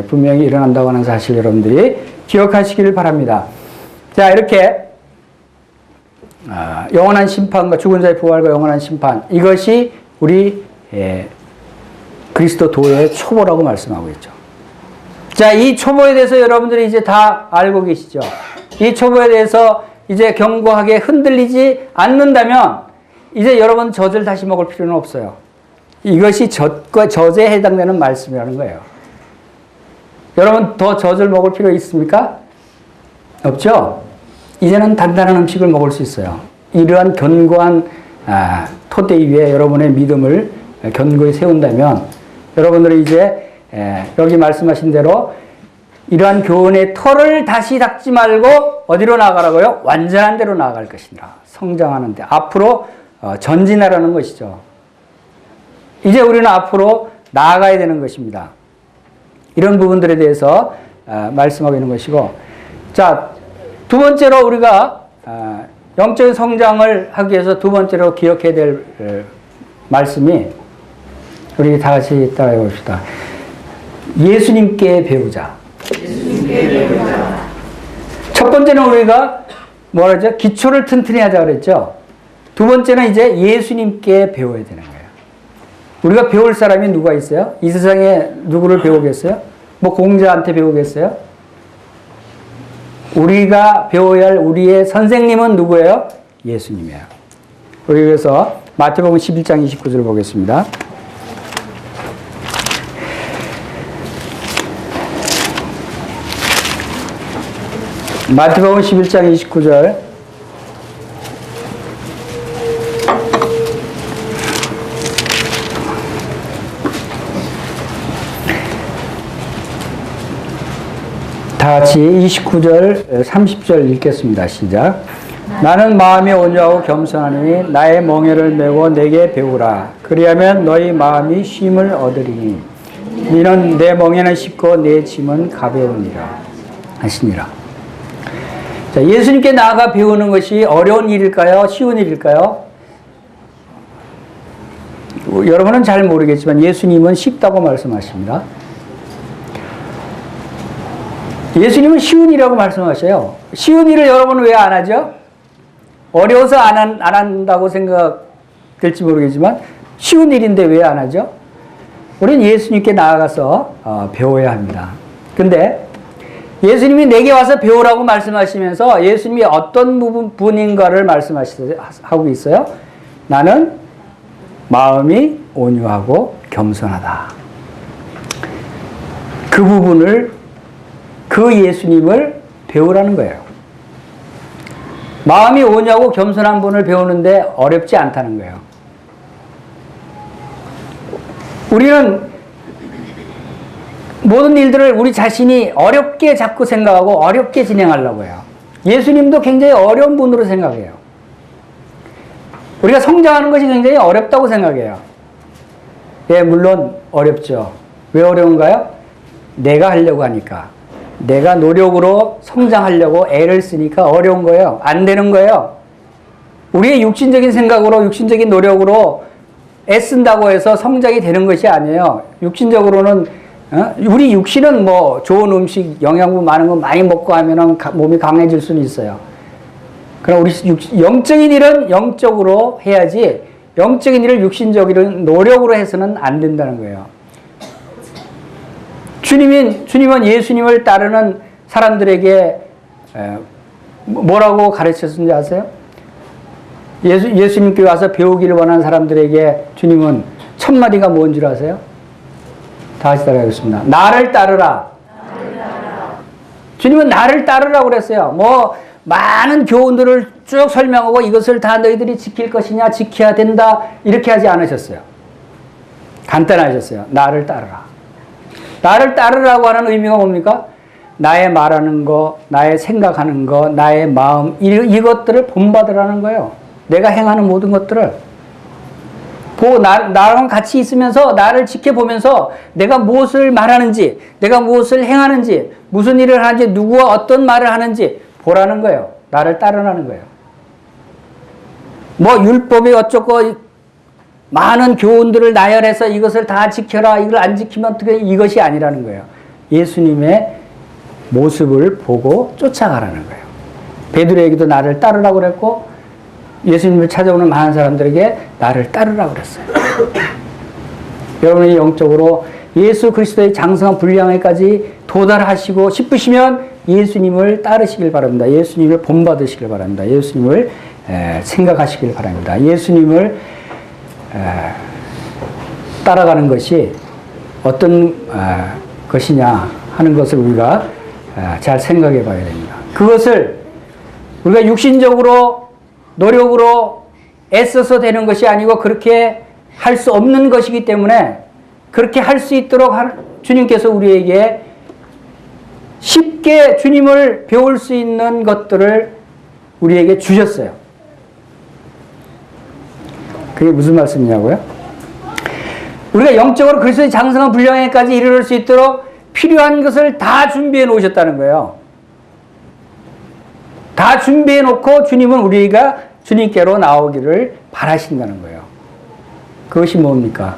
분명히 일어난다고 하는 사실 여러분들이 기억하시길 바랍니다. 자, 이렇게 영원한 심판과 죽은 자의 부활과 영원한 심판, 이것이 우리 그리스도 도의 초보라고 말씀하고 있죠. 자, 이 초보에 대해서 여러분들이 이제 다 알고 계시죠. 이 초보에 대해서 이제 견고하게 흔들리지 않는다면 이제 여러분 젖을 다시 먹을 필요는 없어요. 이것이 젖에 해당되는 말씀이라는 거예요. 여러분 더 젖을 먹을 필요 있습니까? 없죠? 이제는 단단한 음식을 먹을 수 있어요. 이러한 견고한 토대 위에 여러분의 믿음을 견고히 세운다면 여러분들이 이제 여기 말씀하신 대로 이러한 교훈의 털을 다시 닦지 말고 어디로 나아가라고요? 완전한 데로 나아갈 것이니라. 성장하는 데. 앞으로 전진하라는 것이죠. 이제 우리는 앞으로 나아가야 되는 것입니다. 이런 부분들에 대해서 말씀하고 있는 것이고, 자, 두 번째로 우리가 영적인 성장을 하기 위해서 두 번째로 기억해야 될 말씀이, 우리 다 같이 따라해 봅시다. 예수님께 배우자. 첫 번째는 우리가 뭐라 그러죠? 기초를 튼튼히 하자 그랬죠. 두 번째는 이제 예수님께 배워야 되는 거예요. 우리가 배울 사람이 누가 있어요? 이 세상에 누구를 배우겠어요? 뭐 공자한테 배우겠어요? 우리가 배워야 할 우리의 선생님은 누구예요? 예수님이에요. 우리 그래서 마태복음 11장 29절 보겠습니다. 마태복음 11장 29절. 다 같이 29절, 30절 읽겠습니다. 시작. 나는 마음이 온유하고 겸손하니 나의 멍에를 메고 내게 배우라. 그리하면 너희 마음이 쉼을 얻으리니 너는 내 멍에는 쉽고 내 짐은 가벼우니라 하시니라. 자, 예수님께 나아가 배우는 것이 어려운 일일까요? 쉬운 일일까요? 여러분은 잘 모르겠지만 예수님은 쉽다고 말씀하십니다. 예수님은 쉬운 일이라고 말씀하셔요. 쉬운 일을 여러분은 왜 안 하죠? 어려워서 안 한다고 생각될지 모르겠지만 쉬운 일인데 왜 안 하죠? 우리는 예수님께 나아가서 배워야 합니다. 근데 예수님이 내게 와서 배우라고 말씀하시면서 예수님이 어떤 분인가를 말씀하고 있어요. 나는 마음이 온유하고 겸손하다. 그 부분을, 그 예수님을 배우라는 거예요. 마음이 온유하고 겸손한 분을 배우는데 어렵지 않다는 거예요. 우리는 모든 일들을 우리 자신이 어렵게 자꾸 생각하고 어렵게 진행하려고 해요. 예수님도 굉장히 어려운 분으로 생각해요. 우리가 성장하는 것이 굉장히 어렵다고 생각해요. 예, 물론 어렵죠. 왜 어려운가요? 내가 하려고 하니까. 내가 노력으로 성장하려고 애를 쓰니까 어려운 거예요. 안 되는 거예요. 우리의 육신적인 생각으로, 육신적인 노력으로 애쓴다고 해서 성장이 되는 것이 아니에요. 육신적으로는 우리 육신은 뭐 좋은 음식, 영양분 많은 거 많이 먹고 하면은 몸이 강해질 수는 있어요. 그럼 우리 영적인 일은 영적으로 해야지 영적인 일을 육신적인 노력으로 해서는 안 된다는 거예요. 주님은 예수님을 따르는 사람들에게 뭐라고 가르쳤는지 아세요? 예수님께 와서 배우기를 원하는 사람들에게 주님은 첫 마디가 뭔 줄 아세요? 다 같이 따라하겠습니다. 나를 따르라. 주님은 나를 따르라고 그랬어요. 뭐 많은 교훈들을 쭉 설명하고 이것을 다 너희들이 지킬 것이냐, 지켜야 된다, 이렇게 하지 않으셨어요. 간단하셨어요. 나를 따르라. 나를 따르라고 하는 의미가 뭡니까? 나의 말하는 거, 나의 생각하는 거, 나의 마음, 이것들을 본받으라는 거예요. 내가 행하는 모든 것들을. 나랑 같이 있으면서 나를 지켜보면서 내가 무엇을 말하는지, 내가 무엇을 행하는지, 무슨 일을 하는지, 누구와 어떤 말을 하는지 보라는 거예요. 나를 따르라는 거예요. 뭐 율법이 어쩌고 많은 교훈들을 나열해서 이것을 다 지켜라, 이걸 안 지키면 어떻게, 이것이 아니라는 거예요. 예수님의 모습을 보고 쫓아가라는 거예요. 베드로에게도 나를 따르라고 그랬고 예수님을 찾아오는 많은 사람들에게 나를 따르라고 그랬어요. 여러분이 영적으로 예수 그리스도의 장성한 분량에까지 도달하시고 싶으시면 예수님을 따르시길 바랍니다. 예수님을 본받으시길 바랍니다. 예수님을 생각하시길 바랍니다. 예수님을 따라가는 것이 어떤 것이냐 하는 것을 우리가 잘 생각해 봐야 됩니다. 그것을 우리가 육신적으로 노력으로 애써서 되는 것이 아니고 그렇게 할 수 없는 것이기 때문에 그렇게 할 수 있도록 주님께서 우리에게 쉽게 주님을 배울 수 있는 것들을 우리에게 주셨어요. 그게 무슨 말씀이냐고요? 우리가 영적으로 그리스도의 장성한 분량에까지 이르를 수 있도록 필요한 것을 다 준비해 놓으셨다는 거예요. 다 준비해 놓고 주님은 우리가 주님께로 나오기를 바라신다는 거예요. 그것이 뭡니까?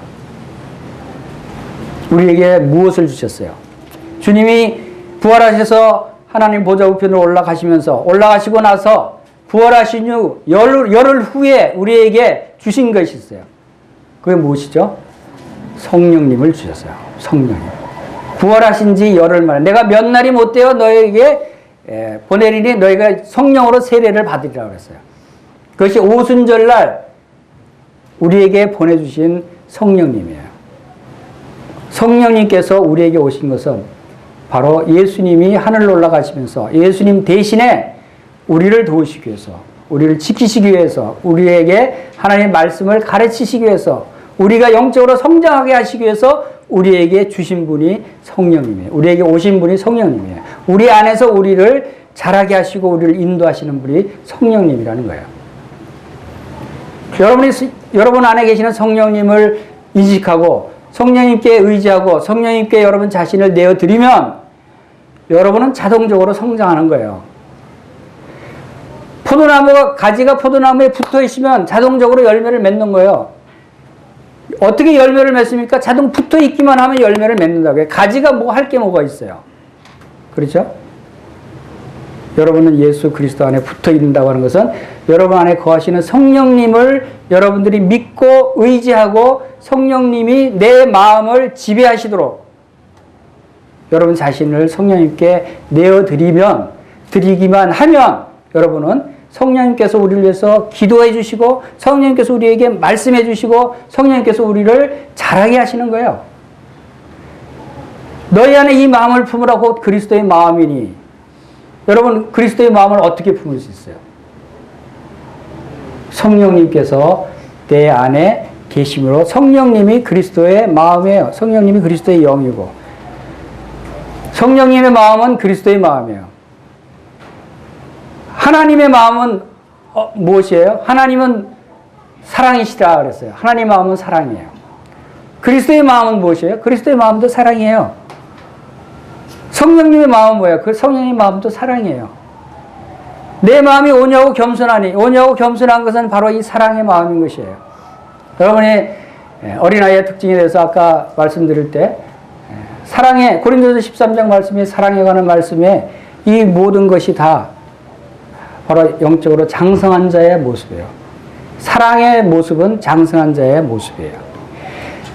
우리에게 무엇을 주셨어요? 주님이 부활하셔서 하나님 보좌 우편으로 올라가시고 나서 부활하신 후 열흘 후에 우리에게 주신 것이 있어요. 그게 무엇이죠? 성령님을 주셨어요. 성령님. 부활하신 지 열흘 만에 내가 몇 날이 못 되어 너에게 보내리니 너희가 성령으로 세례를 받으리라 그랬어요. 그것이 오순절날 우리에게 보내주신 성령님이에요. 성령님께서 우리에게 오신 것은 바로 예수님이 하늘로 올라가시면서 예수님 대신에 우리를 도우시기 위해서, 우리를 지키시기 위해서, 우리에게 하나님의 말씀을 가르치시기 위해서, 우리가 영적으로 성장하게 하시기 위해서 우리에게 주신 분이 성령님이에요. 우리에게 오신 분이 성령님이에요. 우리 안에서 우리를 자라게 하시고 우리를 인도하시는 분이 성령님이라는 거예요. 여러분 안에 계시는 성령님을 인식하고 성령님께 의지하고 성령님께 여러분 자신을 내어드리면 여러분은 자동적으로 성장하는 거예요. 가지가 포도나무에 붙어 있으면 자동적으로 열매를 맺는 거예요. 어떻게 열매를 맺습니까? 자동 붙어 있기만 하면 열매를 맺는다고요. 가지가 할 게 뭐가 있어요? 그렇죠? 여러분은 예수 그리스도 안에 붙어 있는다고 하는 것은 여러분 안에 거하시는 성령님을 여러분들이 믿고 의지하고 성령님이 내 마음을 지배하시도록 여러분 자신을 성령님께 드리기만 하면 여러분은 성령님께서 우리를 위해서 기도해 주시고 성령님께서 우리에게 말씀해 주시고 성령님께서 우리를 자라게 하시는 거예요. 너희 안에 이 마음을 품으라 곧 그리스도의 마음이니 여러분 그리스도의 마음을 어떻게 품을 수 있어요? 성령님께서 내 안에 계심으로 성령님이 그리스도의 마음이에요. 성령님이 그리스도의 영이고 성령님의 마음은 그리스도의 마음이에요. 하나님의 마음은 무엇이에요? 하나님은 사랑이시다 그랬어요. 하나님의 마음은 사랑이에요. 그리스도의 마음은 무엇이에요? 그리스도의 마음도 사랑이에요. 성령님의 마음은 뭐예요? 그 성령님의 마음도 사랑이에요. 내 마음이 오냐고 겸손하니 오냐고 겸손한 것은 바로 이 사랑의 마음인 것이에요. 여러분이 어린아이의 특징에 대해서 아까 말씀드릴 때 사랑의 고린도서 13장 말씀에 사랑에 관한 말씀에 이 모든 것이 다 바로 영적으로 장성한 자의 모습이에요. 사랑의 모습은 장성한 자의 모습이에요.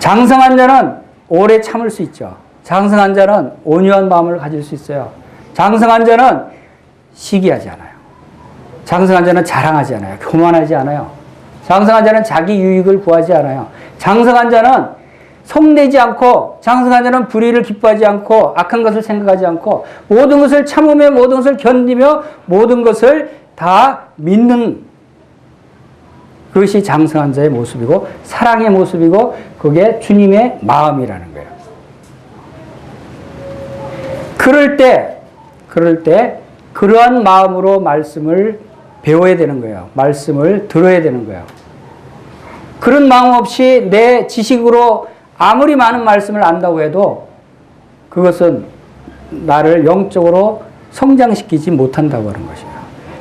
장성한 자는 오래 참을 수 있죠. 장성한 자는 온유한 마음을 가질 수 있어요. 장성한 자는 시기하지 않아요. 장성한 자는 자랑하지 않아요. 교만하지 않아요. 장성한 자는 자기 유익을 구하지 않아요. 장성한 자는 성내지 않고 장성한 자는 불의를 기뻐하지 않고 악한 것을 생각하지 않고 모든 것을 참으며 모든 것을 견디며 모든 것을 다 믿는 그것이 장성한 자의 모습이고 사랑의 모습이고 그게 주님의 마음이라는 거예요. 그럴 때 그러한 마음으로 말씀을 배워야 되는 거예요. 말씀을 들어야 되는 거예요. 그런 마음 없이 내 지식으로 아무리 많은 말씀을 안다고 해도 그것은 나를 영적으로 성장시키지 못한다고 하는 것이에요.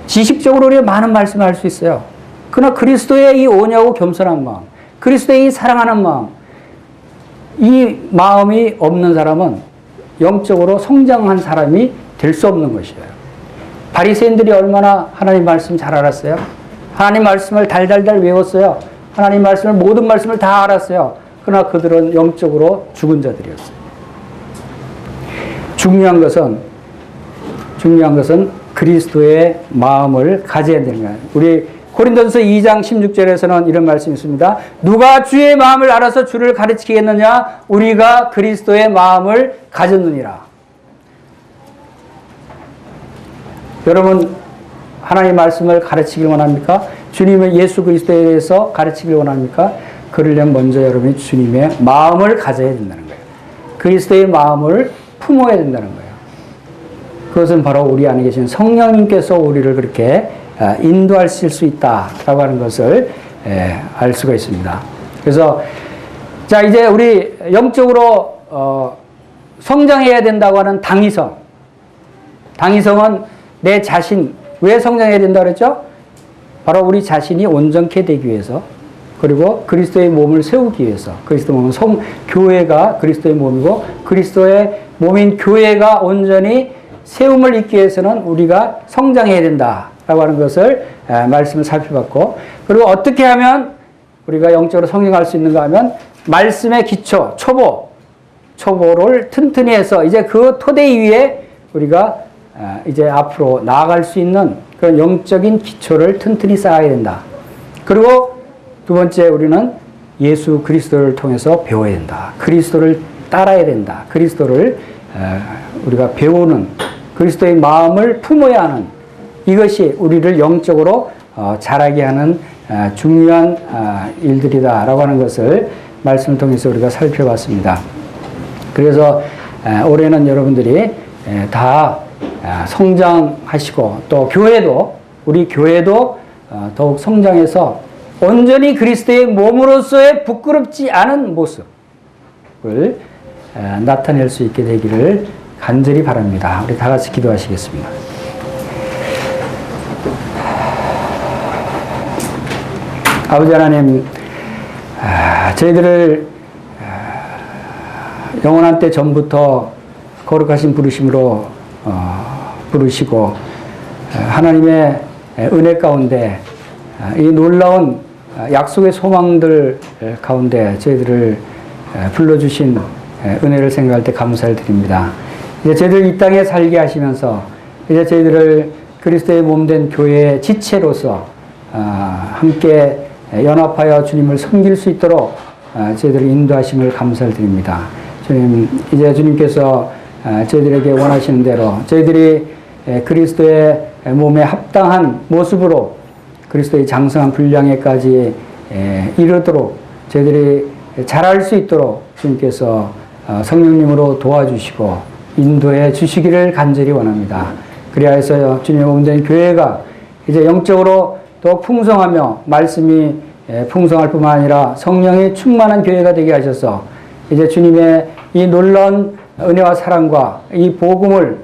지식적으로 우리가 많은 말씀을 할 수 있어요. 그러나 그리스도의 이 오냐고 겸손한 마음, 그리스도의 이 사랑하는 마음, 이 마음이 없는 사람은 영적으로 성장한 사람이 될 수 없는 것이에요. 바리새인들이 얼마나 하나님 말씀 잘 알았어요? 하나님 말씀을 달달달 외웠어요. 하나님 말씀을 모든 말씀을 다 알았어요. 그러나 그들은 영적으로 죽은 자들이었어요. 중요한 것은 그리스도의 마음을 가져야 되는 거예요. 우리 고린도전서 2장 16절에서는 이런 말씀이 있습니다. 누가 주의 마음을 알아서 주를 가르치겠느냐? 우리가 그리스도의 마음을 가졌느니라. 여러분, 하나님의 말씀을 가르치길 원합니까? 주님의 예수 그리스도에 대해서 가르치길 원합니까? 그러려면 먼저 여러분이 주님의 마음을 가져야 된다는 거예요. 그리스도의 마음을 품어야 된다는 거예요. 그것은 바로 우리 안에 계신 성령님께서 우리를 그렇게 인도하실 수 있다라고 하는 것을 알 수가 있습니다. 그래서 자, 이제 우리 영적으로 성장해야 된다고 하는 당위성. 당위성은 내 자신, 왜 성장해야 된다고 그랬죠? 바로 우리 자신이 온전케 되기 위해서, 그리고 그리스도의 몸을 세우기 위해서. 그리스도 몸은 교회가 그리스도의 몸이고, 그리스도의 몸인 교회가 온전히 세움을 입기 위해서는 우리가 성장해야 된다라고 하는 것을 말씀을 살펴봤고, 그리고 어떻게 하면 우리가 영적으로 성장할 수 있는가 하면 말씀의 기초, 초보를 튼튼히 해서 이제 그 토대 위에 우리가 이제 앞으로 나아갈 수 있는 그런 영적인 기초를 튼튼히 쌓아야 된다. 그리고 두 번째, 우리는 예수 그리스도를 통해서 배워야 된다. 그리스도를 따라야 된다. 그리스도를 우리가 배우는, 그리스도의 마음을 품어야 하는, 이것이 우리를 영적으로 자라게 하는 중요한 일들이다라고 하는 것을 말씀을 통해서 우리가 살펴봤습니다. 그래서 올해는 여러분들이 다 성장하시고, 또 교회도, 우리 교회도 더욱 성장해서 온전히 그리스도의 몸으로서의 부끄럽지 않은 모습을 나타낼 수 있게 되기를 간절히 바랍니다. 우리 다 같이 기도하시겠습니다. 아버지 하나님, 저희들을 영원한 때 전부터 거룩하신 부르심으로 부르시고, 하나님의 은혜 가운데 이 놀라운 약속의 소망들 가운데 저희들을 불러주신 은혜를 생각할 때 감사를 드립니다. 이제 저희들 이 땅에 살게 하시면서 이제 저희들을 그리스도의 몸된 교회의 지체로서 함께 연합하여 주님을 섬길 수 있도록 저희들을 인도하심을 감사를 드립니다. 주님, 이제 주님께서 저희들에게 원하시는 대로 저희들이 그리스도의 몸에 합당한 모습으로 그리스도의 장성한 분량에까지 이르도록 저희들이 잘할 수 있도록 주님께서 성령님으로 도와주시고 인도해 주시기를 간절히 원합니다. 그리하여서 주님의 몸된 교회가 이제 영적으로 더 풍성하며 말씀이 풍성할 뿐만 아니라 성령이 충만한 교회가 되게 하셔서 이제 주님의 이 놀라운 은혜와 사랑과 이 복음을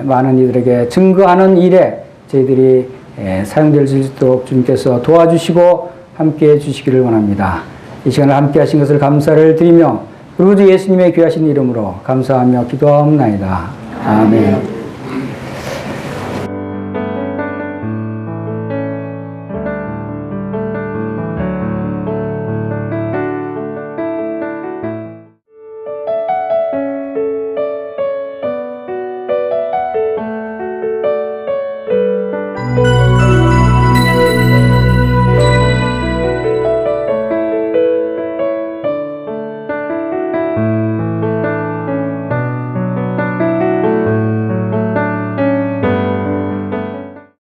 많은 이들에게 증거하는 일에 저희들이 사용될 수 있도록 주님께서 도와주시고 함께해 주시기를 원합니다. 이 시간을 함께 하신 것을 감사를 드리며, 그리고 예수님의 귀하신 이름으로 감사하며 기도하옵나이다. 아멘.